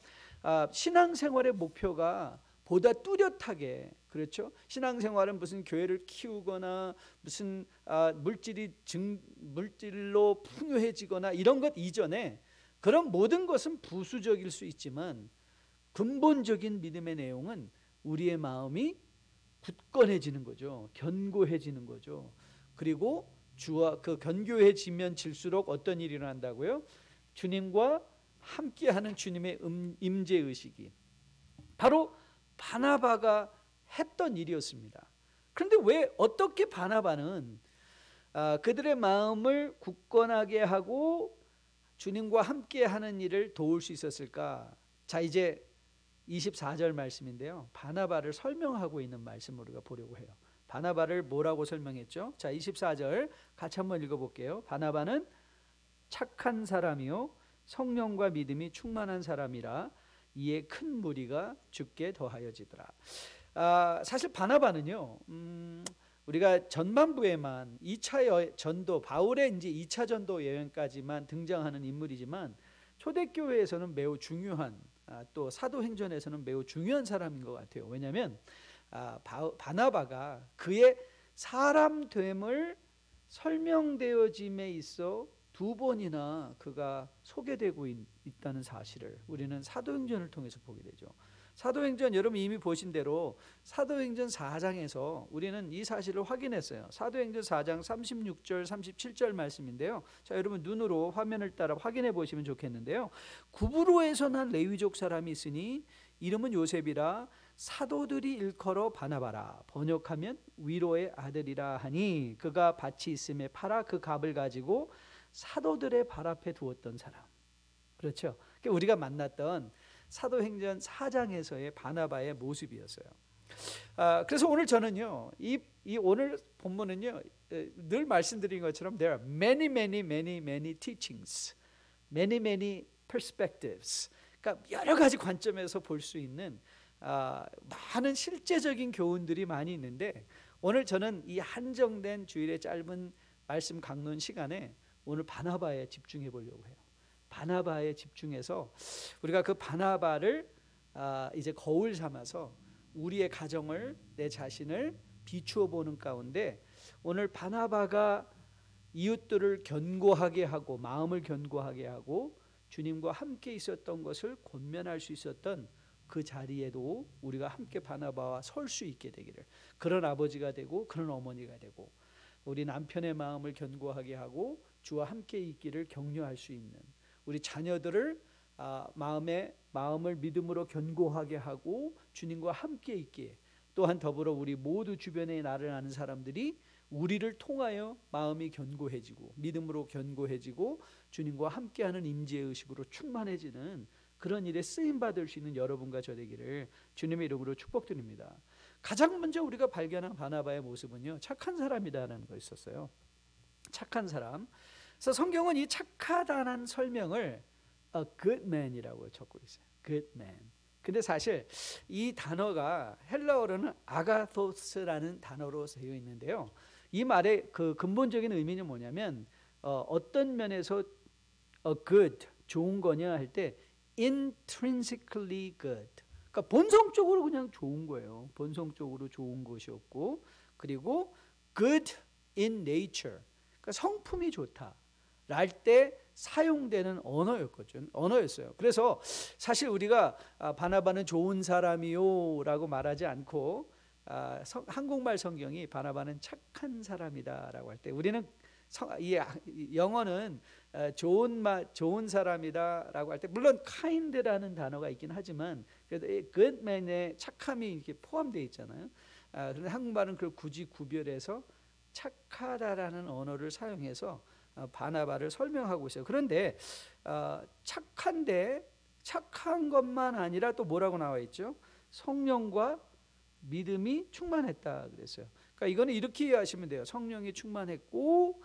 신앙생활의 목표가 보다 뚜렷하게, 그렇죠? 신앙생활은 무슨 교회를 키우거나 무슨 물질로 풍요해지거나 이런 것 이전에 그런 모든 것은 부수적일 수 있지만 근본적인 믿음의 내용은 우리의 마음이 굳건해지는 거죠. 견고해지는 거죠. 그리고 주와 그 견고해지면 질수록 어떤 일이 일어난다고요? 주님과 함께하는 주님의 임재 의식이 바로 바나바가 했던 일이었습니다. 그런데 왜 어떻게 바나바는 그들의 마음을 굳건하게 하고 주님과 함께하는 일을 도울 수 있었을까? 자, 이제 24절 말씀인데요, 바나바를 설명하고 있는 말씀을 우리가 보려고 해요. 바나바를 뭐라고 설명했죠? 자, 24절 같이 한번 읽어볼게요. 바나바는 착한 사람이요 성령과 믿음이 충만한 사람이라 이에 큰 무리가 죽게 더하여지더라. 사실 바나바는요, 우리가 전반부에만 2차 전도, 바울의 이제 2차 전도 여행까지만 등장하는 인물이지만 초대교회에서는 매우 중요한, 또 사도행전에서는 매우 중요한 사람인 것 같아요. 왜냐하면 바나바가 그의 사람됨을 설명되어짐에 있어 2번이나 그가 소개되고 있다는 사실을 우리는 사도행전을 통해서 보게 되죠. 사도행전 여러분 이미 보신 대로 사도행전 4장에서 우리는 이 사실을 확인했어요. 사도행전 4장 36절 37절 말씀인데요, 자, 여러분 눈으로 화면을 따라 확인해 보시면 좋겠는데요, 구브로에서 난 레위족 사람이 있으니 이름은 요셉이라 사도들이 일컬어 바나바라, 번역하면 위로의 아들이라 하니 그가 밭이 있음에 팔아 그 값을 가지고 사도들의 발 앞에 두었던 사람. 그렇죠? 우리가 만났던 사도행전 4장에서의 바나바의 모습이었어요. 그래서 오늘 저는요, 이 오늘 본문은요, 늘 말씀드린 것처럼 there are many teachings, many perspectives. 그러니까 여러 가지 관점에서 볼 수 있는 많은 실제적인 교훈들이 많이 있는데, 오늘 저는 이 한정된 주일의 짧은 말씀 강론 시간에 오늘 바나바에 집중해 보려고 해요. 바나바에 집중해서 우리가 그 바나바를 이제 거울 삼아서 우리의 가정을, 내 자신을 비추어 보는 가운데 오늘 바나바가 이웃들을 견고하게 하고 마음을 견고하게 하고 주님과 함께 있었던 것을 권면할 수 있었던 그 자리에도 우리가 함께 바나바와 설 수 있게 되기를, 그런 아버지가 되고 그런 어머니가 되고 우리 남편의 마음을 견고하게 하고 주와 함께 있기를 격려할 수 있는 우리 자녀들을 마음을 믿음으로 견고하게 하고 주님과 함께 있기에, 또한 더불어 우리 모두 주변에 나를 아는 사람들이 우리를 통하여 마음이 견고해지고 믿음으로 견고해지고 주님과 함께하는 임재의식으로 충만해지는 그런 일에 쓰임받을 수 있는 여러분과 저 되기를 주님의 이름으로 축복드립니다. 가장 먼저 우리가 발견한 바나바의 모습은요, 착한 사람이다라는 거였었어요. 착한 사람. 그래서 성경은 이 착하다는 설명을 a good man이라고 적고 있어요. good man. 근데 사실 이 단어가 헬라어로는 아가토스라는 단어로 되어 있는데요, 이 말의 그 근본적인 의미는 뭐냐면 어떤 면에서 good, 좋은 거냐 할 때 intrinsically good, 그러니까 본성적으로 그냥 좋은 거예요. 본성적으로 좋은 것이었고, 그리고 good in nature, 그러니까 성품이 좋다 랄 때 사용되는 언어였어요. 그래서 사실 우리가 바나바는 좋은 사람이요 라고 말하지 않고 한국말 성경이 바나바는 착한 사람이다 라고 할 때 우리는 이 영어는 좋은 사람이다 라고 할 때 물론 kind라는 단어가 있긴 하지만 그래도 good man의 착함이 이렇게 포함되어 있잖아요. 그런데 한국말은 그걸 굳이 구별해서 착하다라는 언어를 사용해서 바나바를 설명하고 있어요. 그런데 착한 것만 아니라 또 뭐라고 나와 있죠? 성령과 믿음이 충만했다 그랬어요. 그러니까 이거는 이렇게 이해하시면 돼요. 성령이 충만했고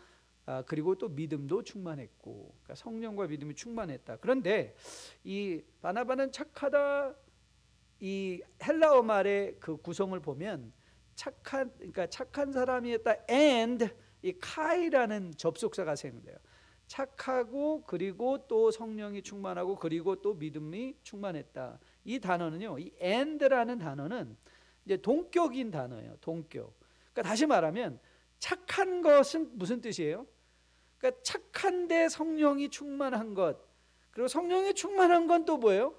그리고 또 믿음도 충만했고, 그러니까 성령과 믿음이 충만했다. 그런데 이 바나바는 착하다, 이 헬라어 말의 그 구성을 보면 그러니까 착한 사람이었다 and 이 카이라는 접속사가 사용돼요. 착하고 그리고 또 성령이 충만하고 그리고 또 믿음이 충만했다. 이 단어는요, 이 and라는 단어는 이제 동격인 단어예요. 동격. 그러니까 다시 말하면 착한 것은 무슨 뜻이에요? 그러니까 착한데 성령이 충만한 것, 그리고 성령이 충만한 건 또 뭐예요?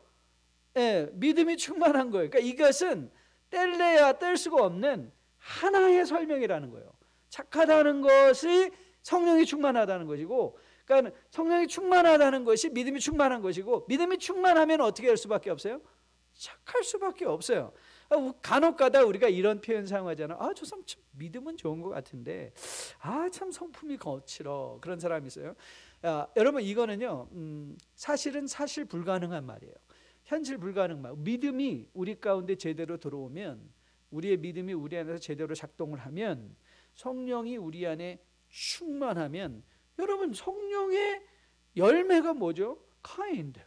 믿음이 충만한 거예요. 그러니까 이것은 뗄래야 뗄 수가 없는 하나의 설명이라는 거예요. 착하다는 것이 성령이 충만하다는 것이고, 그러니까 성령이 충만하다는 것이 믿음이 충만한 것이고, 믿음이 충만하면 어떻게 할 수밖에 없어요? 착할 수밖에 없어요. 간혹가다 우리가 이런 표현 사용하잖아요. 저 사람 참 믿음은 좋은 것 같은데 참 성품이 거칠어, 그런 사람이 있어요. 여러분, 이거는요 사실은 사실 불가능한 말이에요. 현실 불가능 말. 믿음이 우리 가운데 제대로 들어오면, 우리의 믿음이 우리 안에서 제대로 작동을 하면, 성령이 우리 안에 충만하면, 여러분 성령의 열매가 뭐죠? kind.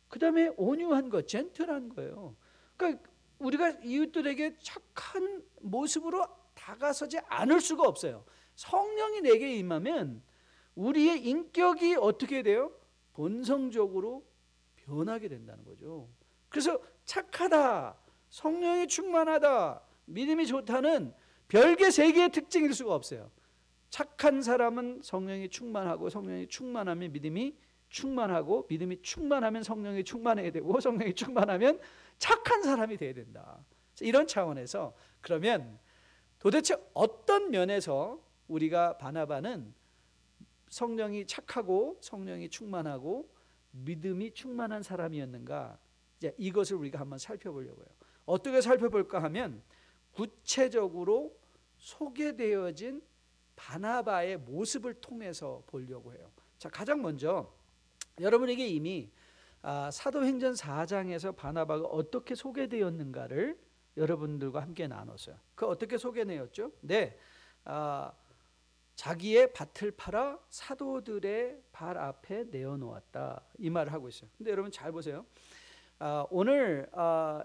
그 다음에 온유한 것, 젠틀한 거예요. 그러니까 우리가 이웃들에게 착한 모습으로 다가서지 않을 수가 없어요. 성령이 내게 임하면 우리의 인격이 어떻게 돼요? 본성적으로 변하게 된다는 거죠. 그래서 착하다, 성령이 충만하다, 믿음이 좋다는 별개 세 개의 특징일 수가 없어요. 착한 사람은 성령이 충만하고, 성령이 충만하면 믿음이 충만하고, 믿음이 충만하면 성령이 충만해야 되고, 성령이 충만하면 착한 사람이 돼야 된다. 이런 차원에서 그러면 도대체 어떤 면에서 우리가 바나바는 성령이 착하고 성령이 충만하고 믿음이 충만한 사람이었는가? 이제 이것을 우리가 한번 살펴보려고요. 어떻게 살펴볼까 하면 구체적으로 소개되어진 바나바의 모습을 통해서 보려고 해요. 자, 가장 먼저 여러분에게 이미 사도행전 4장에서 바나바가 어떻게 소개되었는가를 여러분들과 함께 나눴어요. 그 어떻게 소개되었죠? 네, 자기의 밭을 팔아 사도들의 발 앞에 내어놓았다, 이 말을 하고 있어요. 근데 여러분 잘 보세요. 오늘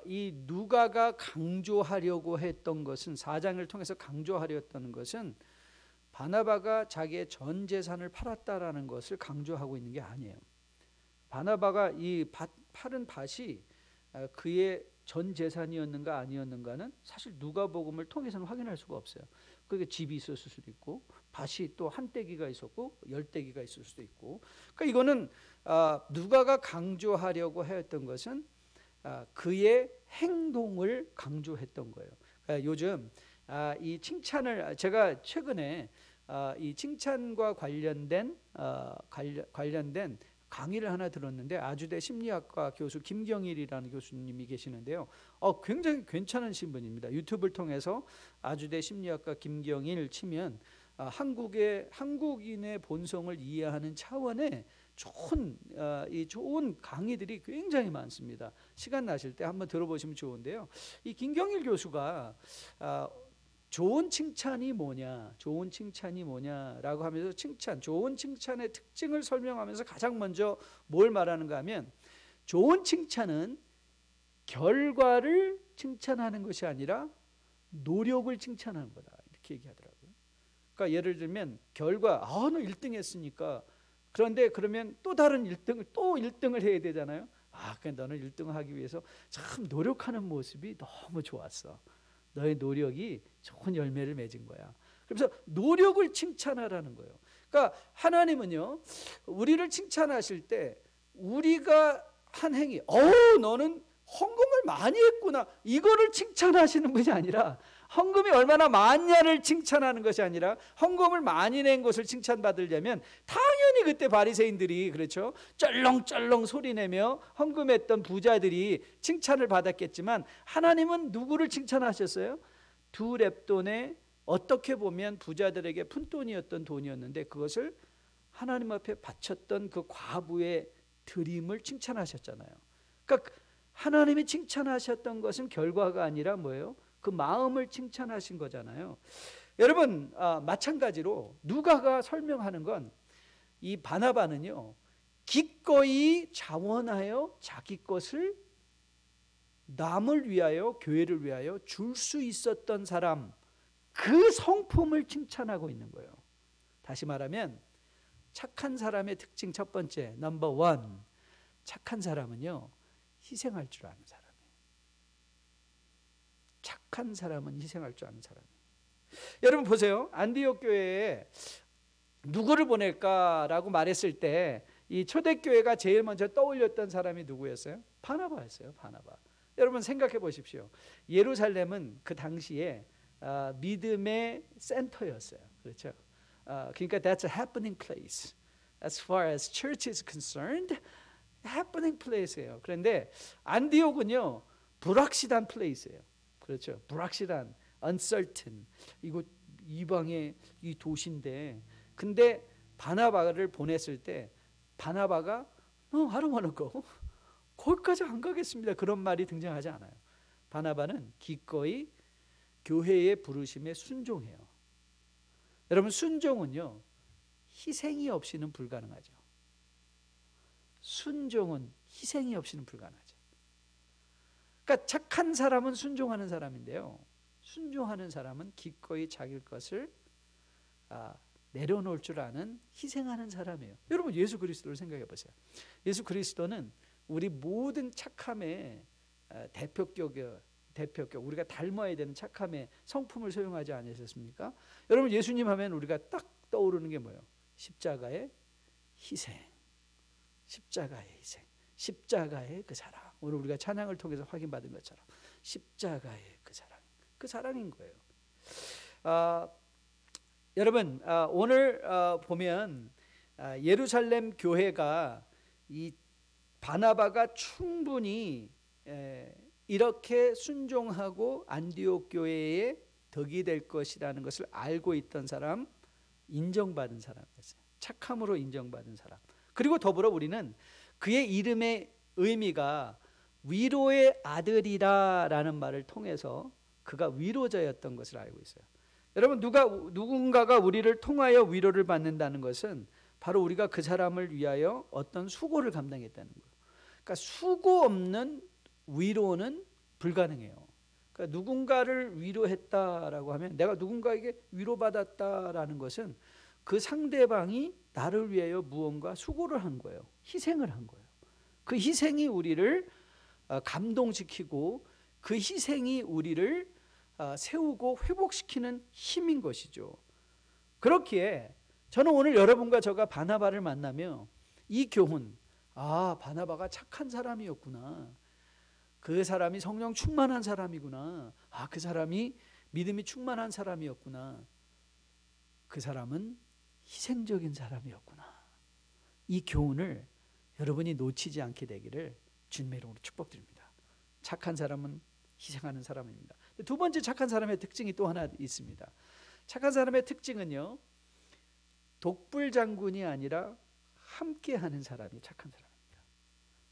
이 누가가 강조하려고 했던 것은, 4장을 통해서 강조하려 했던 것은 바나바가 자기의 전 재산을 팔았다라는 것을 강조하고 있는 게 아니에요. 바나바가 이 팔은 밭이 그의 전 재산이었는가 아니었는가는 사실 누가복음을 통해서는 확인할 수가 없어요. 그게 집이 있었을 수도 있고, 밭이 또 한 떼기가 있었고 10떼기가 있을 수도 있고. 그러니까 이거는 누가가 강조하려고 했던 것은 그의 행동을 강조했던 거예요. 그러니까 요즘 이 칭찬을, 제가 최근에 이 칭찬과 관련된 강의를 하나 들었는데, 아주대 심리학과 교수 김경일이라는 교수님이 계시는데요. 굉장히 괜찮으신 분입니다. 유튜브를 통해서 아주대 심리학과 김경일 치면 한국인의 본성을 이해하는 차원의 좋은 강의들이 굉장히 많습니다. 시간 나실 때 한번 들어보시면 좋은데요. 이 김경일 교수가 좋은 칭찬이 뭐냐라고 하면서 좋은 칭찬의 특징을 설명하면서 가장 먼저 뭘 말하는가 하면, 좋은 칭찬은 결과를 칭찬하는 것이 아니라 노력을 칭찬하는 거다, 이렇게 얘기하더라고요. 그러니까 예를 들면 결과, 너 1등 했으니까, 그런데 그러면 또 다른 1등을 해야 되잖아요. 그러니까 너는 1등을 하기 위해서 참 노력하는 모습이 너무 좋았어. 너의 노력이 좋은 열매를 맺은 거야. 그래서 노력을 칭찬하라는 거예요. 그러니까 하나님은요, 우리를 칭찬하실 때 우리가 한 행위, 너는 헌금을 많이 했구나, 이거를 칭찬하시는 분이 아니라, 헌금이 얼마나 많냐를 칭찬하는 것이 아니라, 헌금을 많이 낸 것을 칭찬받으려면 당연히 그때 바리새인들이, 그렇죠, 쩔렁쩔렁 소리내며 헌금했던 부자들이 칭찬을 받았겠지만, 하나님은 누구를 칭찬하셨어요? 2렙돈에 어떻게 보면 부자들에게 푼돈이었던 돈이었는데, 그것을 하나님 앞에 바쳤던 그 과부의 드림을 칭찬하셨잖아요. 그러니까 하나님이 칭찬하셨던 것은 결과가 아니라 뭐예요? 그 마음을 칭찬하신 거잖아요. 여러분 마찬가지로 누가가 설명하는 건 이 바나바는요 기꺼이 자원하여 자기 것을 남을 위하여 교회를 위하여 줄 수 있었던 사람, 그 성품을 칭찬하고 있는 거예요. 다시 말하면 착한 사람의 특징 첫 번째, 넘버 원, 착한 사람은요 희생할 줄 아는 사람이에요. 착한 사람은 희생할 줄 아는 사람이에요. 여러분 보세요. 안디옥 교회에 누구를 보낼까라고 말했을 때 이 초대교회가 제일 먼저 떠올렸던 사람이 누구였어요? 바나바였어요. 바나바. 여러분 생각해 보십시오. 예루살렘은 그 당시에 믿음의 센터였어요. 그렇죠? 그러니까 that's a happening place. As far as church is concerned, happening place예요. 그런데 안디옥은요 불확실한 place예요. 그렇죠? 불확실한, uncertain. 이거 이방의 이 도시인데, 근데 바나바를 보냈을 때 바나바가 I don't want to go. 거기까지 안 가겠습니다. 그런 말이 등장하지 않아요. 바나바는 기꺼이 교회의 부르심에 순종해요. 여러분 순종은요 희생이 없이는 불가능하죠. 순종은 희생이 없이는 불가능하죠. 그러니까 착한 사람은 순종하는 사람인데요, 순종하는 사람은 기꺼이 자기 것을 내려놓을 줄 아는 희생하는 사람이에요. 여러분 예수 그리스도를 생각해 보세요. 예수 그리스도는 우리 모든 착함의 대표격 우리가 닮아야 되는 착함의 성품을 소용하지 않으셨습니까? 여러분 예수님 하면 우리가 딱 떠오르는 게 뭐예요? 십자가의 희생, 십자가의 희생, 십자가의 그 사랑. 오늘 우리가 찬양을 통해서 확인받은 것처럼 십자가의 그 사랑, 그 사랑인 거예요. 여러분 오늘 보면 예루살렘 교회가 이 바나바가 충분히 이렇게 순종하고 안디옥 교회의 덕이 될 것이라는 것을 알고 있던 사람, 인정받은 사람이었어요. 착함으로 인정받은 사람. 그리고 더불어 우리는 그의 이름의 의미가 위로의 아들이라라는 말을 통해서 그가 위로자였던 것을 알고 있어요. 여러분 누군가가 우리를 통하여 위로를 받는다는 것은 바로 우리가 그 사람을 위하여 어떤 수고를 감당했다는 거예요. 그러니까 수고 없는 위로는 불가능해요. 그러니까 누군가를 위로했다라고 하면, 내가 누군가에게 위로받았다라는 것은 그 상대방이 나를 위하여 무언가 수고를 한 거예요. 희생을 한 거예요. 그 희생이 우리를 감동시키고 그 희생이 우리를 세우고 회복시키는 힘인 것이죠. 그렇기에 저는 오늘 여러분과 저가 바나바를 만나며 이 교훈, 바나바가 착한 사람이었구나, 그 사람이 성령 충만한 사람이구나, 그 사람이 믿음이 충만한 사람이었구나, 그 사람은 희생적인 사람이었구나, 이 교훈을 여러분이 놓치지 않게 되기를 주님의 이름으로 축복드립니다. 착한 사람은 희생하는 사람입니다. 두 번째 착한 사람의 특징이 또 하나 있습니다. 착한 사람의 특징은요, 독불장군이 아니라 함께하는 사람이 착한 사람입니다.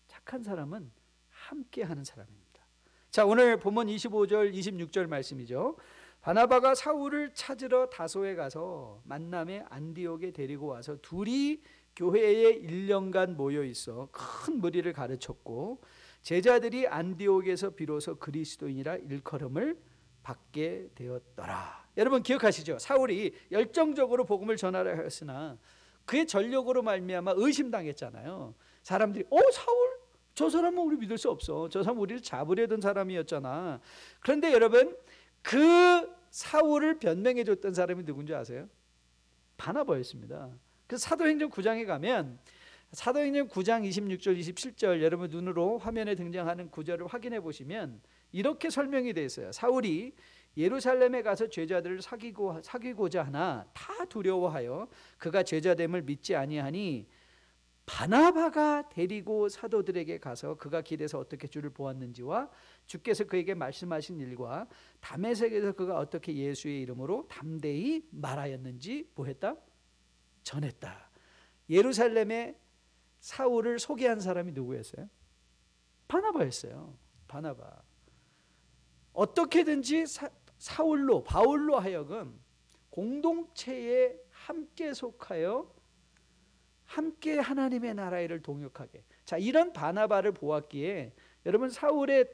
착한 사람은 함께하는 사람입니다. 자, 오늘 본문 25절 26절 말씀이죠. 바나바가 사울을 찾으러 다소에 가서 만남에 안디옥에 데리고 와서 둘이 교회에 1년간 모여 있어 큰 무리를 가르쳤고, 제자들이 안디옥에서 비로소 그리스도인이라 일컬음을 받게 되었더라. 여러분 기억하시죠? 사울이 열정적으로 복음을 전하려 하였으나 그의 전력으로 말미암아 의심당했잖아요. 사람들이 사울? 저 사람은 우리 믿을 수 없어. 저 사람 우리를 잡으려던 사람이었잖아. 그런데 여러분 그 사울을 변명해 줬던 사람이 누군지 아세요? 바나바였습니다. 그래서 사도행전 9장에 가면 사도행전 9장 26절 27절 여러분 눈으로 화면에 등장하는 구절을 확인해 보시면 이렇게 설명이 되어 있어요. 사울이 예루살렘에 가서 제자들을 사귀고자 하나 다 두려워하여 그가 제자됨을 믿지 아니하니 바나바가 데리고 사도들에게 가서 그가 길에서 어떻게 주를 보았는지와 주께서 그에게 말씀하신 일과 다메섹에서 그가 어떻게 예수의 이름으로 담대히 말하였는지 뭐했다? 전했다. 예루살렘에 사울을 소개한 사람이 누구였어요? 바나바였어요. 바나바. 어떻게든지 바울로 하여금 공동체에 함께 속하여 함께 하나님의 나라의 일을 동역하게. 자, 이런 바나바를 보았기에 여러분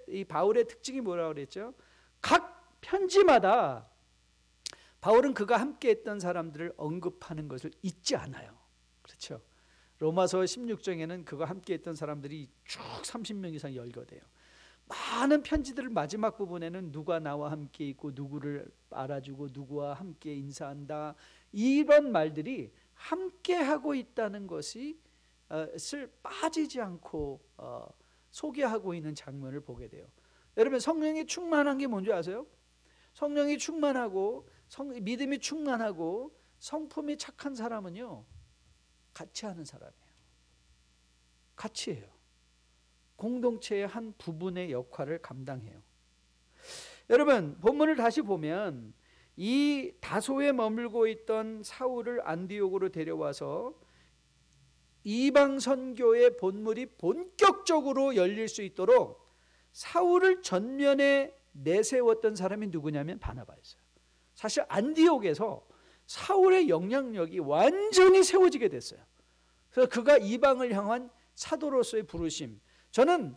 이 바울의 특징이 뭐라고 그랬죠? 각 편지마다 바울은 그가 함께 했던 사람들을 언급하는 것을 잊지 않아요. 그렇죠? 로마서 16장에는 그가 함께 했던 사람들이 쭉 30명 이상 열거돼요. 많은 편지들을 마지막 부분에는 누가 나와 함께 있고 누구를 알아주고 누구와 함께 인사한다, 이런 말들이 함께 하고 있다는 것이 빠지지 않고 소개하고 있는 장면을 보게 돼요. 여러분 성령이 충만한 게 뭔지 아세요? 성령이 충만하고 믿음이 충만하고 성품이 착한 사람은요, 같이 하는 사람이에요. 같이 해요. 공동체의 한 부분의 역할을 감당해요. 여러분 본문을 다시 보면 이 다소에 머물고 있던 사울을 안디옥으로 데려와서 이방 선교의 본물이 본격적으로 열릴 수 있도록 사울을 전면에 내세웠던 사람이 누구냐면 바나바였어요. 사실 안디옥에서 사울의 영향력이 완전히 세워지게 됐어요. 그래서 그가 이방을 향한 사도로서의 부르심, 저는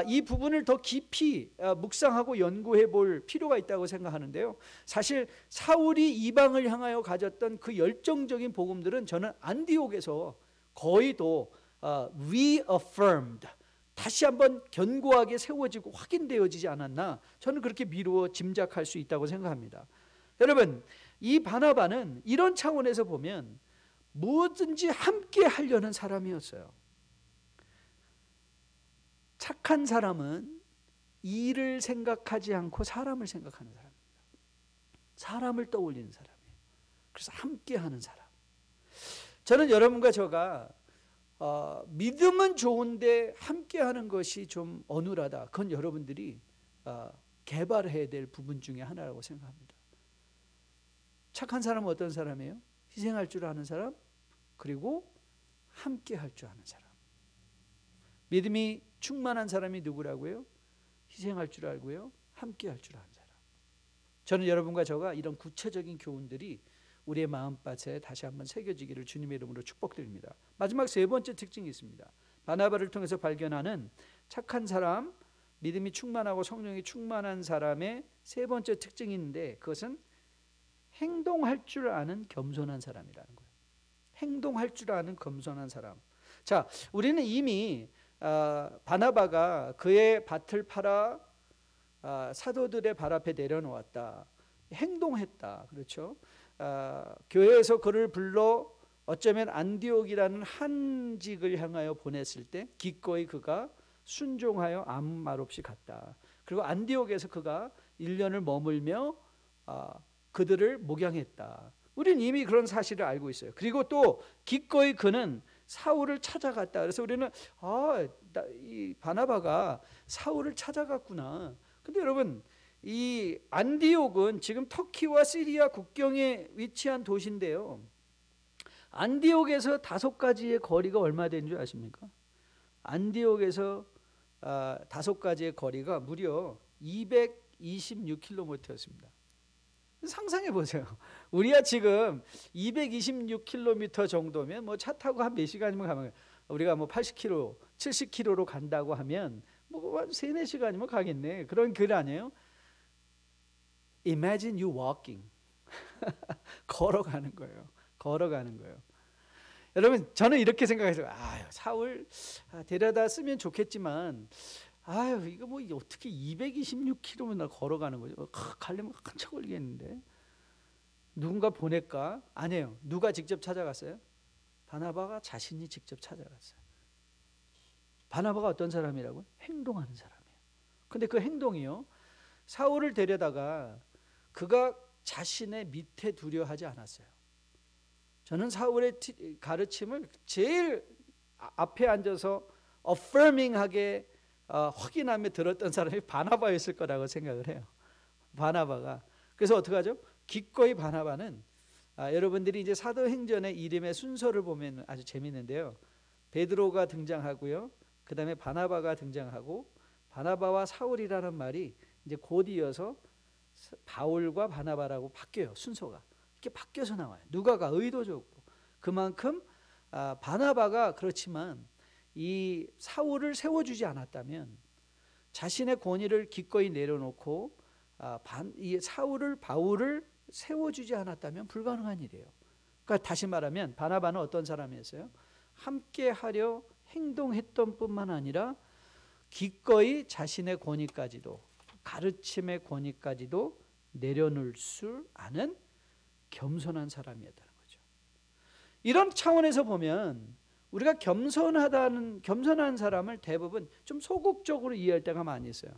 이 부분을 더 깊이 묵상하고 연구해 볼 필요가 있다고 생각하는데요. 사실 사울이 이방을 향하여 가졌던 그 열정적인 복음들은 저는 안디옥에서 거의 도 reaffirmed, 다시 한번 견고하게 세워지고 확인되어지지 않았나, 저는 그렇게 미루어 짐작할 수 있다고 생각합니다. 여러분 이 바나바는 이런 차원에서 보면 뭐든지 함께 하려는 사람이었어요. 착한 사람은 일을 생각하지 않고 사람을 생각하는 사람입니다. 사람을 떠올리는 사람이에요. 그래서 함께 하는 사람. 저는 여러분과 저가 믿음은 좋은데 함께 하는 것이 좀 어눌하다, 그건 여러분들이 개발해야 될 부분 중에 하나라고 생각합니다. 착한 사람은 어떤 사람이에요? 희생할 줄 아는 사람, 그리고 함께 할 줄 아는 사람. 믿음이 충만한 사람이 누구라고요? 희생할 줄 알고요, 함께 할 줄 아는 사람. 저는 여러분과 저가 이런 구체적인 교훈들이 우리의 마음밭에 다시 한번 새겨지기를 주님의 이름으로 축복드립니다. 마지막 세 번째 특징이 있습니다. 바나바를 통해서 발견하는 착한 사람, 믿음이 충만하고 성령이 충만한 사람의 세 번째 특징이 있는데, 그것은 행동할 줄 아는 겸손한 사람이라는 거예요. 행동할 줄 아는 겸손한 사람. 자, 우리는 이미 바나바가 그의 밭을 팔아 사도들의 발 앞에 내려놓았다, 행동했다, 그렇죠? 교회에서 그를 불러 어쩌면 안디옥이라는 한직을 향하여 보냈을 때 기꺼이 그가 순종하여 아무 말 없이 갔다. 그리고 안디옥에서 그가 1년을 머물며 그들을 목양했다. 우리는 이미 그런 사실을 알고 있어요. 그리고 또 기꺼이 그는 사울을 찾아갔다. 그래서 우리는 이 바나바가 사울을 찾아갔구나. 근데 여러분 이 안디옥은 지금 터키와 시리아 국경에 위치한 도시인데요, 안디옥에서 5가지의 거리가 얼마 되는 줄 아십니까? 안디옥에서 5가지의 거리가 무려 226km였습니다. 상상해 보세요. 우리가 지금 226km 정도면 뭐 차 타고 한 몇 시간이면 가면, 우리가 뭐 80km, 70km로 간다고 하면 뭐 3-4시간이면 가겠네, 그런 길 아니에요? Imagine you walking. 걸어가는 거예요. 걸어가는 거예요. 여러분 저는 이렇게 생각해서 사울 데려다 쓰면 좋겠지만 이거 뭐 어떻게 226km나 걸어가는 거죠? 가려면 한참 걸리겠는데. 누군가 보낼까? 아니에요. 누가 직접 찾아갔어요? 바나바가 자신이 직접 찾아갔어요. 바나바가 어떤 사람이라고요? 행동하는 사람이에요. 근데 그 행동이요, 사울을 데려다가 그가 자신의 밑에 두려 하지 않았어요. 저는 사울의 가르침을 제일 앞에 앉아서 affirming하게 확인하며 들었던 사람이 바나바였을 거라고 생각을 해요. 바나바가. 그래서 어떻게 하죠? 기꺼이 바나바는 여러분들이 이제 사도행전의 이름의 순서를 보면 아주 재밌는데요, 베드로가 등장하고요, 그 다음에 바나바가 등장하고, 바나바와 사울이라는 말이 이제 곧 이어서 바울과 바나바라고 바뀌어요, 순서가. 이렇게 바뀌어서 나와요. 누가가 의도적으로. 그만큼 바나바가 그렇지만 이 사울을 세워주지 않았다면, 자신의 권위를 기꺼이 내려놓고 이 바울을 세워주지 않았다면 불가능한 일이에요. 그러니까 다시 말하면 바나바는 어떤 사람이었어요? 함께 하려 행동했던 뿐만 아니라 기꺼이 자신의 권위까지도, 가르침의 권위까지도 내려놓을 수 아는 겸손한 사람이었다는 거죠. 이런 차원에서 보면 우리가 겸손한 사람을 대부분 좀 소극적으로 이해할 때가 많이 있어요.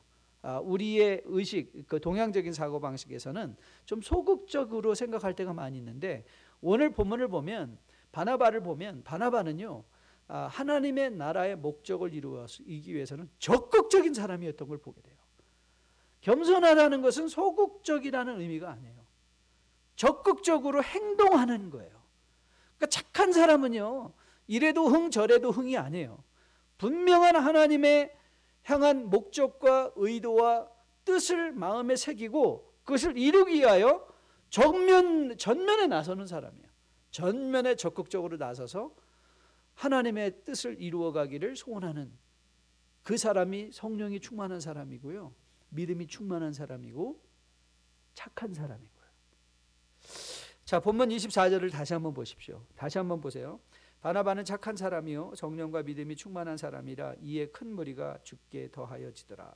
우리의 의식, 그 동양적인 사고 방식에서는 좀 소극적으로 생각할 때가 많이 있는데, 오늘 본문을 보면 바나바를 보면 바나바는요, 하나님의 나라의 목적을 이루기 위해서는 적극적인 사람이었던 걸 보게 돼요. 겸손하다는 것은 소극적이라는 의미가 아니에요. 적극적으로 행동하는 거예요. 그러니까 착한 사람은요, 이래도 흥 저래도 흥이 아니에요. 분명한 하나님의 향한 목적과 의도와 뜻을 마음에 새기고 그것을 이루기 위하여 전면에 나서는 사람이에요. 전면에 적극적으로 나서서 하나님의 뜻을 이루어가기를 소원하는 그 사람이 성령이 충만한 사람이고요, 믿음이 충만한 사람이고 착한 사람이고요. 자, 본문 24절을 다시 한번 보십시오. 다시 한번 보세요. 바나바는 착한 사람이요 성령과 믿음이 충만한 사람이라 이에 큰 무리가 죽게 더하여지더라.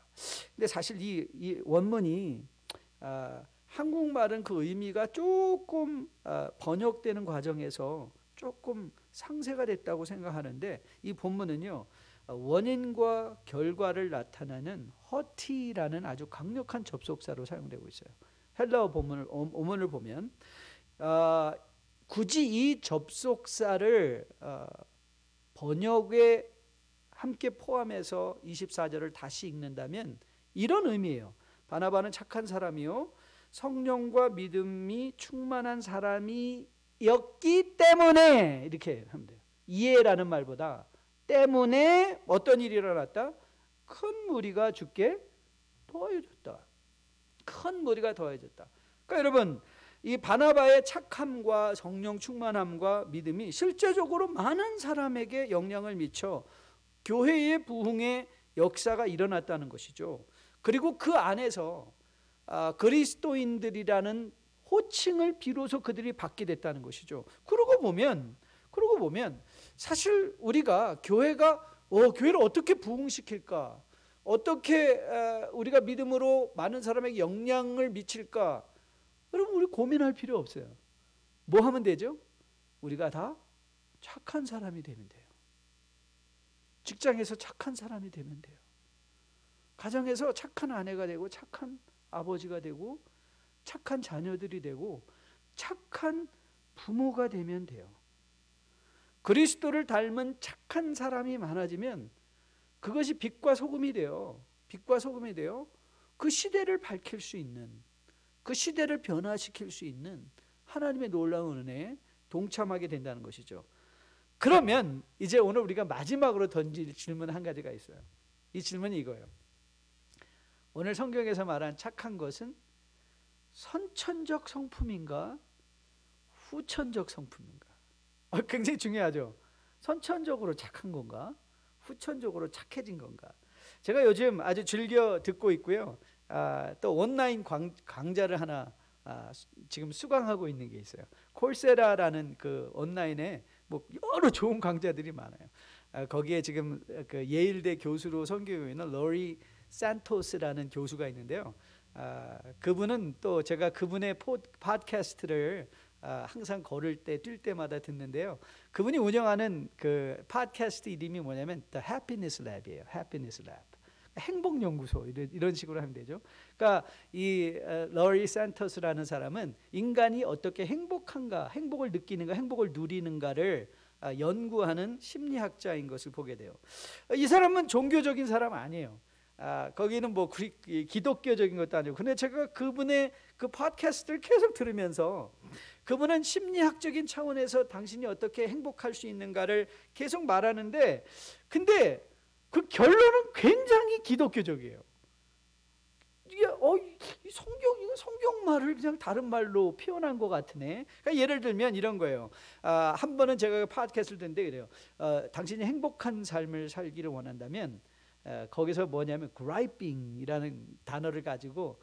근데 사실 이 원문이 한국말은 그 의미가 조금 번역되는 과정에서 조금 상세가 됐다고 생각하는데, 이 본문은요, 원인과 결과를 나타내는 허티라는 아주 강력한 접속사로 사용되고 있어요. 헬라어 본문을 보면 굳이 이 접속사를 번역에 함께 포함해서 24절을 다시 읽는다면 이런 의미예요. 바나바는 착한 사람이요 성령과 믿음이 충만한 사람이었기 때문에, 이렇게 하면 돼요. 이해라는 말보다 때문에 어떤 일이 일어났다? 큰 무리가 죽게 더해졌다. 큰 무리가 더해졌다. 그러니까 여러분, 이 바나바의 착함과 성령 충만함과 믿음이 실제적으로 많은 사람에게 영향을 미쳐 교회의 부흥의 역사가 일어났다는 것이죠. 그리고 그 안에서 그리스도인들이라는 호칭을 비로소 그들이 받게 됐다는 것이죠. 그러고 보면 사실 우리가 교회를 어떻게 부흥시킬까, 어떻게 우리가 믿음으로 많은 사람에게 영향을 미칠까, 여러분 우리 고민할 필요 없어요. 뭐 하면 되죠? 우리가 다 착한 사람이 되면 돼요. 직장에서 착한 사람이 되면 돼요. 가정에서 착한 아내가 되고 착한 아버지가 되고 착한 자녀들이 되고 착한 부모가 되면 돼요. 그리스도를 닮은 착한 사람이 많아지면 그것이 빛과 소금이 돼요. 빛과 소금이 돼요. 그 시대를 밝힐 수 있는, 그 시대를 변화시킬 수 있는 하나님의 놀라운 은혜에 동참하게 된다는 것이죠. 그러면 이제 오늘 우리가 마지막으로 던질 질문 한 가지가 있어요. 이 질문이 이거예요. 오늘 성경에서 말한 착한 것은 선천적 성품인가 후천적 성품인가? 굉장히 중요하죠. 선천적으로 착한 건가 후천적으로 착해진 건가? 제가 요즘 아주 즐겨 듣고 있고요, 또 온라인 강좌를 하나 지금 수강하고 있는 게 있어요. 콜세라라는 그 온라인에 뭐 여러 좋은 강좌들이 많아요. 거기에 지금 그 예일대 교수로 선교하고 있는 로리 산토스라는 교수가 있는데요. 그분은 또 제가 그분의 팟캐스트를 항상 걸을 때, 뛸 때마다 듣는데요. 그분이 운영하는 그 팟캐스트 이름이 뭐냐면 The Happiness Lab이에요. Happiness Lab. 행복연구소 이런 식으로 하면 되죠. 그러니까 이 로리 산토스라는 사람은 인간이 어떻게 행복한가, 행복을 느끼는가, 행복을 누리는가를 연구하는 심리학자인 것을 보게 돼요. 이 사람은 종교적인 사람 아니에요. 거기는 뭐 기독교적인 것도 아니고, 근데 제가 그분의 그 팟캐스트를 계속 들으면서 그분은 심리학적인 차원에서 당신이 어떻게 행복할 수 있는가를 계속 말하는데, 근데 그 결론은 굉장히 기독교적이에요. 이게 이거 성경 말을 그냥 다른 말로 표현한 것 같으네. 그러니까 예를 들면 이런 거예요. 한 번은 제가 팟캐스트를 듣는데 그래요. 당신이 행복한 삶을 살기를 원한다면 거기서 뭐냐면 griping이라는 단어를 가지고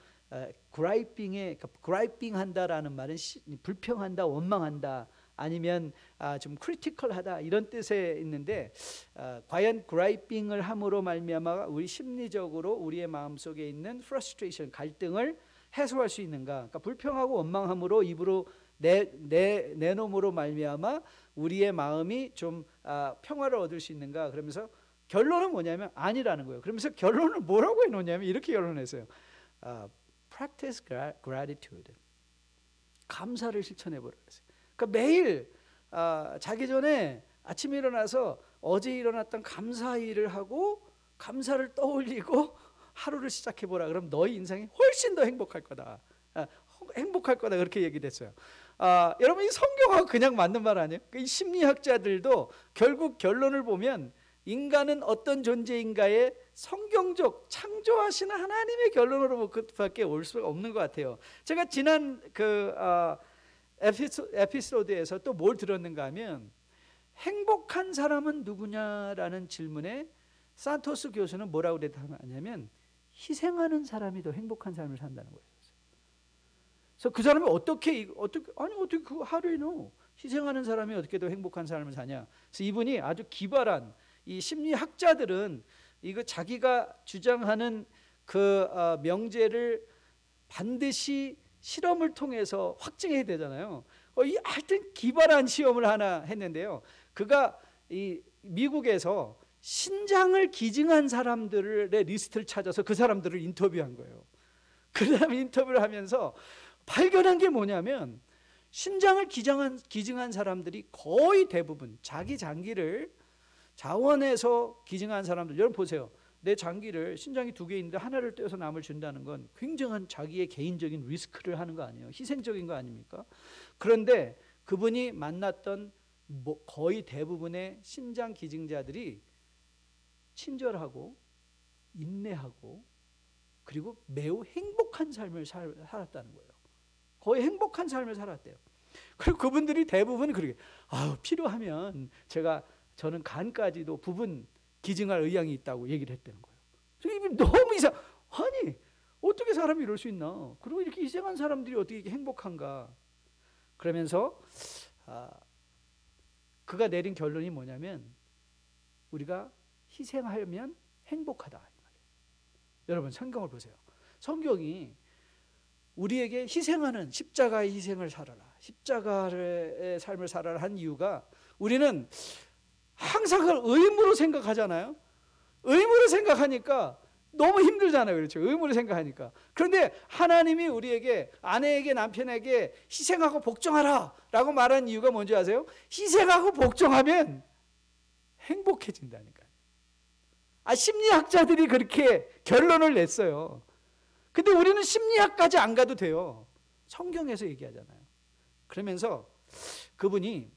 griping 한다라는 말은 불평한다, 원망한다, 아니면 좀 크리티컬하다 이런 뜻에 있는데 과연 griping을 함으로 말미암아 우리 심리적으로 우리의 마음속에 있는 frustration, 갈등을 해소할 수 있는가? 그러니까 불평하고 원망함으로 입으로 내놈으로 말미암아 우리의 마음이 좀 평화를 얻을 수 있는가? 그러면서 결론은 뭐냐면 아니라는 거예요. 그러면서 결론을 뭐라고 해놓냐면 이렇게 결론했어요. Practice gratitude. 감사를 실천해 보라고 했어요. 그러니까 매일 자기 전에 아침에 일어나서 어제 일어났던 감사 일을 하고 감사를 떠올리고 하루를 시작해 보라. 그럼 너희 인생이 훨씬 더 행복할 거다. 행복할 거다 그렇게 얘기됐어요. 여러분 이 성경하고 그냥 맞는 말 아니에요? 이 심리학자들도 결국 결론을 보면 인간은 어떤 존재인가에 성경적 창조하시는 하나님의 결론으로밖에 올 수가 없는 것 같아요. 제가 지난 에피소드에서 또 뭘 들었는가 하면 행복한 사람은 누구냐라는 질문에 산토스 교수는 뭐라고 대답하냐면 희생하는 사람이 더 행복한 삶을 산다는 거예요. 그래서 그 사람이 어떻게 그 하루에는 희생하는 사람이 어떻게 더 행복한 삶을 사냐. 그래서 이분이 아주 기발한 이 심리학자들은 이거 자기가 주장하는 그 명제를 반드시 실험을 통해서 확증해야 되잖아요. 하여튼 기발한 시험을 하나 했는데요. 그가 이 미국에서 신장을 기증한 사람들의 리스트를 찾아서 그 사람들을 인터뷰한 거예요. 그 다음에 인터뷰를 하면서 발견한 게 뭐냐면 신장을 기증한 사람들이 거의 대부분 자기 장기를 자원해서 기증한 사람들, 여러분 보세요. 내 장기를 신장이 2개 있는데 하나를 떼어서 남을 준다는 건 굉장한 자기의 개인적인 리스크를 하는 거 아니에요? 희생적인 거 아닙니까? 그런데 그분이 만났던 거의 대부분의 신장 기증자들이 친절하고 인내하고 그리고 매우 행복한 삶을 살았다는 거예요. 거의 행복한 삶을 살았대요. 그리고 그분들이 대부분 그렇게 필요하면 저는 간까지도 부분 기증할 의향이 있다고 얘기를 했다는 거예요. 이분이 너무 아니 어떻게 사람이 이럴 수 있나? 그리고 이렇게 희생한 사람들이 어떻게 이렇게 행복한가? 그러면서 그가 내린 결론이 뭐냐면 우리가 희생하면 행복하다 이 말이에요. 여러분 성경을 보세요. 성경이 우리에게 희생하는 십자가의 희생을 살아라, 십자가의 삶을 살아라 한 이유가 우리는 항상 그걸 의무로 생각하잖아요. 의무로 생각하니까 너무 힘들잖아요. 그렇죠? 의무로 생각하니까. 그런데 하나님이 우리에게 아내에게 남편에게 희생하고 복종하라 라고 말한 이유가 뭔지 아세요? 희생하고 복종하면 행복해진다니까요. 심리학자들이 그렇게 결론을 냈어요. 근데 우리는 심리학까지 안 가도 돼요. 성경에서 얘기하잖아요. 그러면서 그분이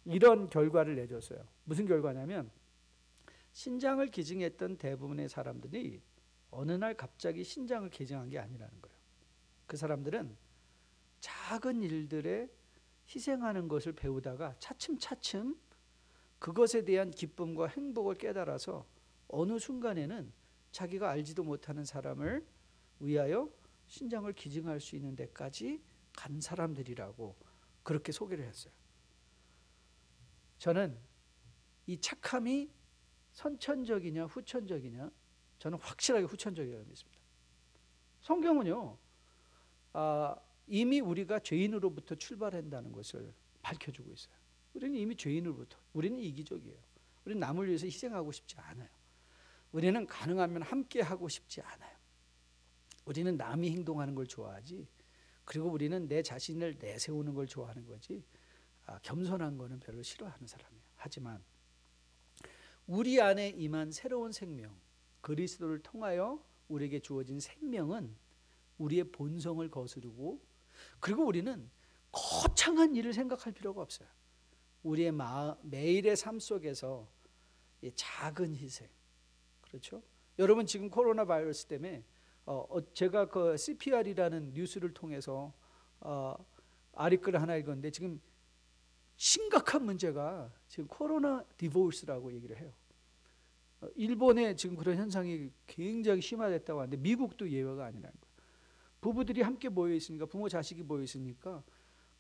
이런 결과를 내줬어요. 무슨 결과냐면 신장을 기증했던 대부분의 사람들이 어느 날 갑자기 신장을 기증한 게 아니라는 거예요. 그 사람들은 작은 일들에 희생하는 것을 배우다가 차츰차츰 그것에 대한 기쁨과 행복을 깨달아서 어느 순간에는 자기가 알지도 못하는 사람을 위하여 신장을 기증할 수 있는 데까지 간 사람들이라고 그렇게 소개를 했어요. 저는 이 착함이 선천적이냐 후천적이냐, 저는 확실하게 후천적이라고 믿습니다. 성경은요 이미 우리가 죄인으로부터 출발한다는 것을 밝혀주고 있어요. 우리는 이미 죄인으로부터, 우리는 이기적이에요. 우리는 남을 위해서 희생하고 싶지 않아요. 우리는 가능하면 함께 하고 싶지 않아요. 우리는 남이 행동하는 걸 좋아하지, 그리고 우리는 내 자신을 내세우는 걸 좋아하는 거지 겸손한 거는 별로 싫어하는 사람이에요. 하지만 우리 안에 임한 새로운 생명, 그리스도를 통하여 우리에게 주어진 생명은 우리의 본성을 거스르고, 그리고 우리는 거창한 일을 생각할 필요가 없어요. 우리의 매일의 삶 속에서 이 작은 희생, 그렇죠? 여러분 지금 코로나 바이러스 때문에 제가 그 CPR이라는 뉴스를 통해서 아리글을 하나 읽었는데 지금 심각한 문제가 지금 코로나 디보스라고 얘기를 해요. 일본에 지금 그런 현상이 굉장히 심화됐다고 하는데 미국도 예외가 아니라는 거예요. 부부들이 함께 모여 있으니까, 부모 자식이 모여 있으니까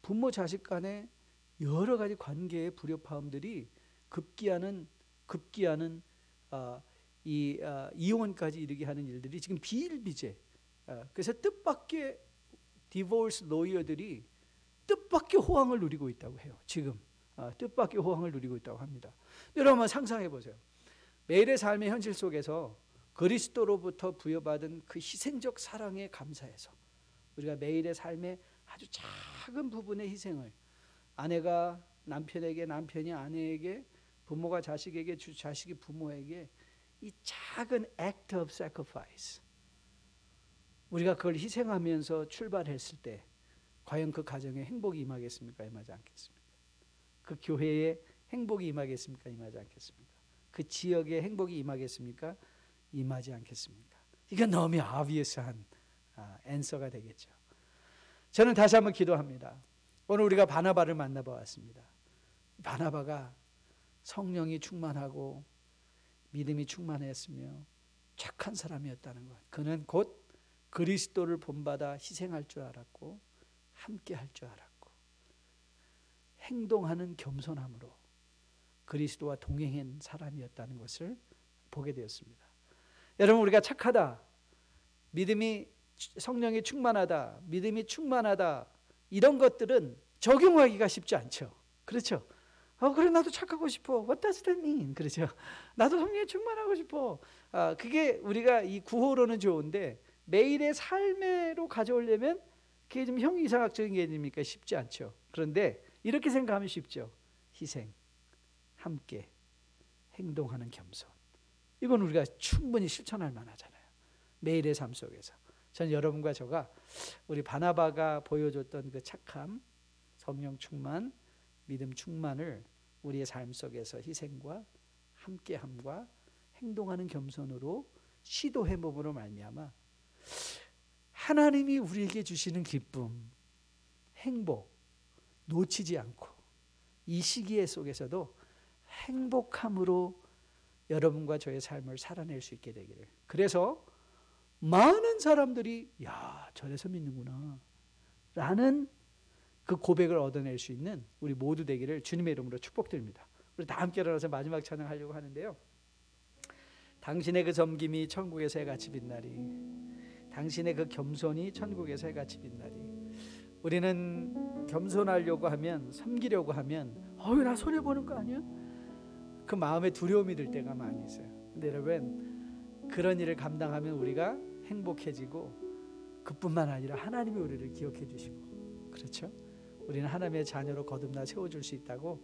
부모 자식 간에 여러 가지 관계의 불협화음들이 급기야는 이혼까지 이르게 하는 일들이 지금 비일비재. 그래서 뜻밖의 디보스 로이어들이 뜻밖의 호황을 누리고 있다고 해요. 지금 뜻밖의 호황을 누리고 있다고 합니다. 여러분 한번 상상해 보세요. 매일의 삶의 현실 속에서 그리스도로부터 부여받은 그 희생적 사랑에 감사해서 우리가 매일의 삶의 아주 작은 부분의 희생을, 아내가 남편에게, 남편이 아내에게, 부모가 자식에게, 자식이 부모에게, 이 작은 act of sacrifice, 우리가 그걸 희생하면서 출발했을 때 과연 그 가정에 행복이 임하겠습니까? 임하지 않겠습니까? 그 교회에 행복이 임하겠습니까? 임하지 않겠습니까? 그 지역에 행복이 임하겠습니까? 임하지 않겠습니까? 이건 너무 obvious한 answer가 되겠죠. 저는 다시 한번 기도합니다. 오늘 우리가 바나바를 만나보았습니다. 바나바가 성령이 충만하고 믿음이 충만했으며 착한 사람이었다는 것. 그는 곧 그리스도를 본받아 희생할 줄 알았고 함께 할 줄 알았고 행동하는 겸손함으로 그리스도와 동행한 사람이었다는 것을 보게 되었습니다. 여러분, 우리가 착하다, 믿음이, 성령이 충만하다, 믿음이 충만하다, 이런 것들은 적용하기가 쉽지 않죠. 그렇죠? 그래 나도 착하고 싶어. What does that mean? 그렇죠? 나도 성령이 충만하고 싶어. 그게 우리가 이 구호로는 좋은데 매일의 삶으로 가져오려면 그게 좀 형이상학적인 개념이니까 쉽지 않죠. 그런데 이렇게 생각하면 쉽죠. 희생, 함께, 행동하는 겸손. 이건 우리가 충분히 실천할 만하잖아요. 매일의 삶 속에서. 전 여러분과 저가 우리 바나바가 보여줬던 그 착함, 성령 충만, 믿음 충만을 우리의 삶 속에서 희생과 함께함과 행동하는 겸손으로 시도해봄으로 말미암아 하나님이 우리에게 주시는 기쁨, 행복 놓치지 않고 이 시기에 속에서도 행복함으로 여러분과 저의 삶을 살아낼 수 있게 되기를. 그래서 많은 사람들이 야, 저래서 믿는구나 라는 그 고백을 얻어낼 수 있는 우리 모두 되기를 주님의 이름으로 축복드립니다. 우리 다 함께 일어나서 마지막 찬양하려고 하는데요. 당신의 그 섬김이 천국에서 해같이 빛나리, 당신의 그 겸손이 천국에서 해같이 빛나리. 우리는 겸손하려고 하면, 섬기려고 하면 나 손해보는 거 아니야? 그 마음에 두려움이 들 때가 많이 있어요. 근데 여러분, 그런 일을 감당하면 우리가 행복해지고 그뿐만 아니라 하나님이 우리를 기억해 주시고, 그렇죠? 우리는 하나님의 자녀로 거듭나 세워줄 수 있다고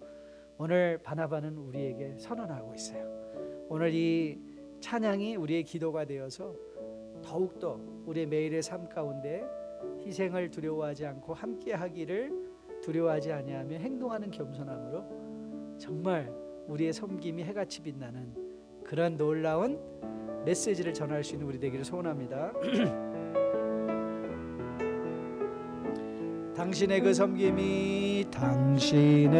오늘 바나바는 우리에게 선언하고 있어요. 오늘 이 찬양이 우리의 기도가 되어서 더욱더 우리의 매일의 삶 가운데 희생을 두려워하지 않고 함께하기를 두려워하지 아니하며 행동하는 겸손함으로 정말 우리의 섬김이 해같이 빛나는 그런 놀라운 메시지를 전할 수 있는 우리 되기를 소원합니다. 당신의 그 섬김이, 당신의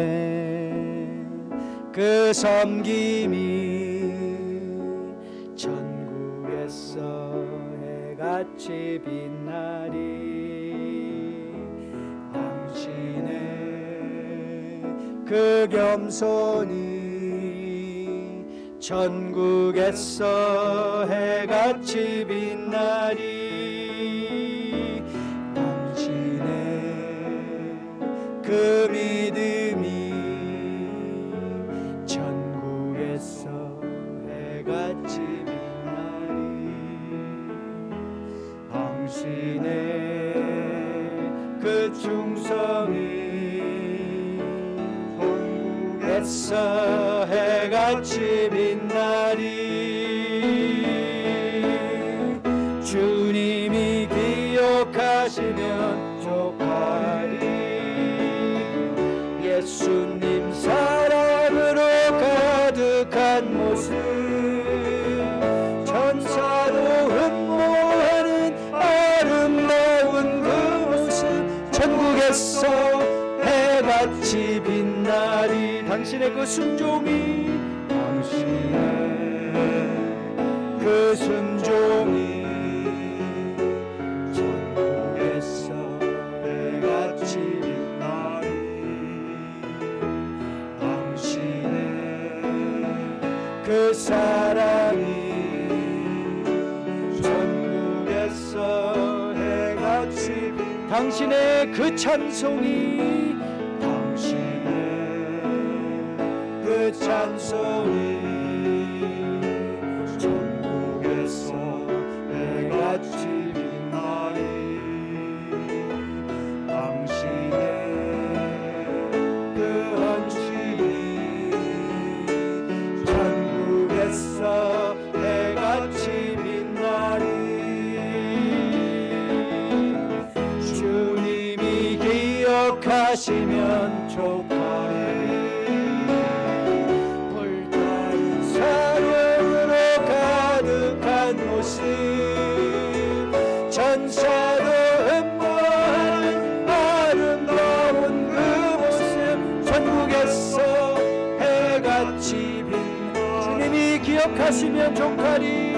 그 섬김이 천국에서 해같이 빛나리, 당신의 그 겸손이 천국에서 해같이 빛나리, 그 믿음이 천국에서 해같이 빛나리, 당신의 그 충성이 천국에서 해같이 빛나리, 주님이 기억하시면 족하리, 예수님 사랑으로 가득한 모습, 천사도 흠모하는 빛나리. 당신의 그 순종이, 당신의 그 순종이 천국에서 해같이 빛나리. 당신의 그 사랑이 천국에서 해같이 빛나리. 당신의 그 찬송이, 당신의 그 찬송이 천국에서 해같이 빛나리. 당신의 그 헌신이 천국에서 해같이 빛나리. 주님이 기억하시면 족하리. 불타는 사랑으로 가득한 모습, 천사도 흠모하는 아름다운 그 모습 천국에서 해같이 빛. 주님이 기억하시면 족하리.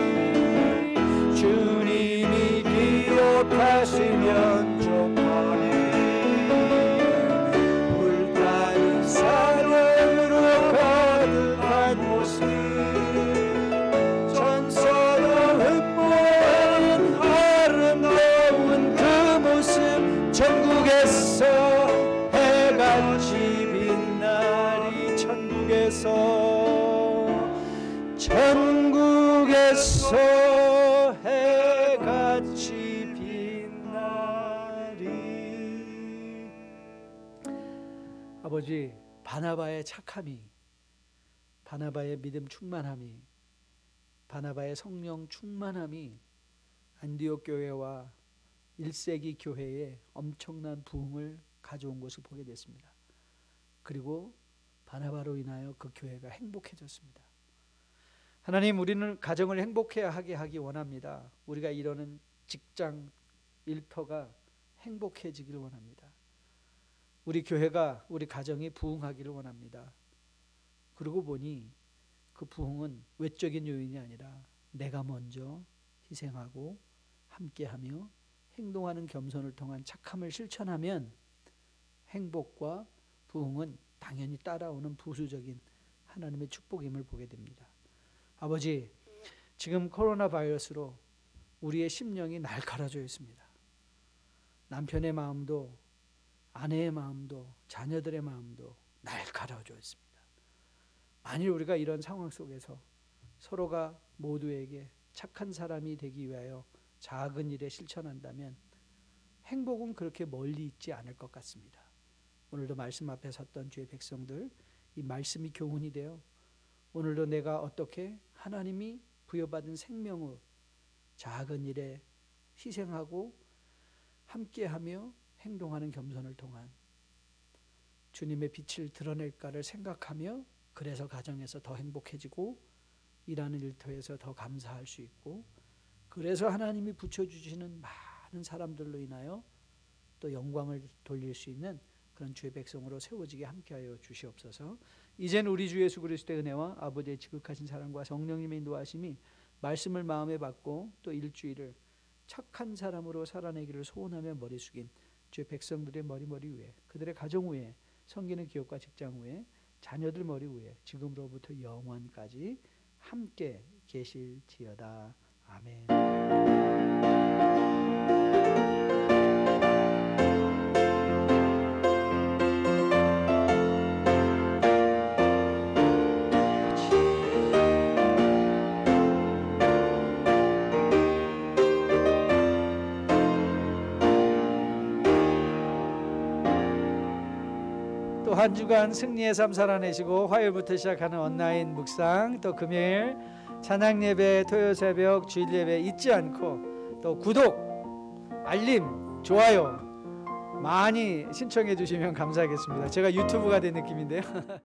주님이 기억하시면 족하리. 불타는 사랑으로 가득한 모습, 천사도 흠모하는 아름다운 그 모습 천국에서 해같이 빛나리. 천국에서 해같이 빛나리. 아버지, 바나바의 착함이, 바나바의 믿음 충만함이, 바나바의 성령 충만함이 안디옥 교회와 1세기 교회에 엄청난 부흥을 가져온 것을 보게 됐습니다. 그리고 바나바로 인하여 그 교회가 행복해졌습니다. 하나님, 우리는 가정을 행복하게 하기 원합니다. 우리가 이루는 직장 일터가 행복해지기를 원합니다. 우리 교회가, 우리 가정이 부흥하기를 원합니다. 그러고 보니 그 부흥은 외적인 요인이 아니라 내가 먼저 희생하고 함께하며 행동하는 겸손을 통한 착함을 실천하면 행복과 부흥은 당연히 따라오는 부수적인 하나님의 축복임을 보게 됩니다. 아버지, 지금 코로나 바이러스로 우리의 심령이 날카로워져 있습니다. 남편의 마음도, 아내의 마음도, 자녀들의 마음도 날카로워져 있습니다. 만일 우리가 이런 상황 속에서 서로가 모두에게 착한 사람이 되기 위하여 작은 일에 실천한다면 행복은 그렇게 멀리 있지 않을 것 같습니다. 오늘도 말씀 앞에 섰던 주의 백성들, 이 말씀이 교훈이 되어 오늘도 내가 어떻게 하나님이 부여받은 생명을 작은 일에 희생하고 함께하며 행동하는 겸손을 통한 주님의 빛을 드러낼까를 생각하며, 그래서 가정에서 더 행복해지고 일하는 일터에서 더 감사할 수 있고, 그래서 하나님이 붙여주시는 많은 사람들로 인하여 또 영광을 돌릴 수 있는 그런 주의 백성으로 세워지게 함께하여 주시옵소서. 이젠 우리 주 예수 그리스도의 은혜와 아버지의 지극하신 사랑과 성령님의 인도하심이 말씀을 마음에 받고 또 일주일을 착한 사람으로 살아내기를 소원하며 머리 숙인 주의 백성들의 머리 위에, 그들의 가정 위에, 섬기는 기업과 직장 위에, 자녀들 머리 위에 지금으로부터 영원까지 함께 계실지어다. 아멘. 또 한 주간 승리의 삶 살아내시고 화요일부터 시작하는 온라인 묵상, 또 금요일 찬양 예배, 토요일 새벽 주일 예배 잊지 않고 또 구독, 알림, 좋아요 많이 신청해 주시면 감사하겠습니다. 제가 유튜브가 된 느낌인데요.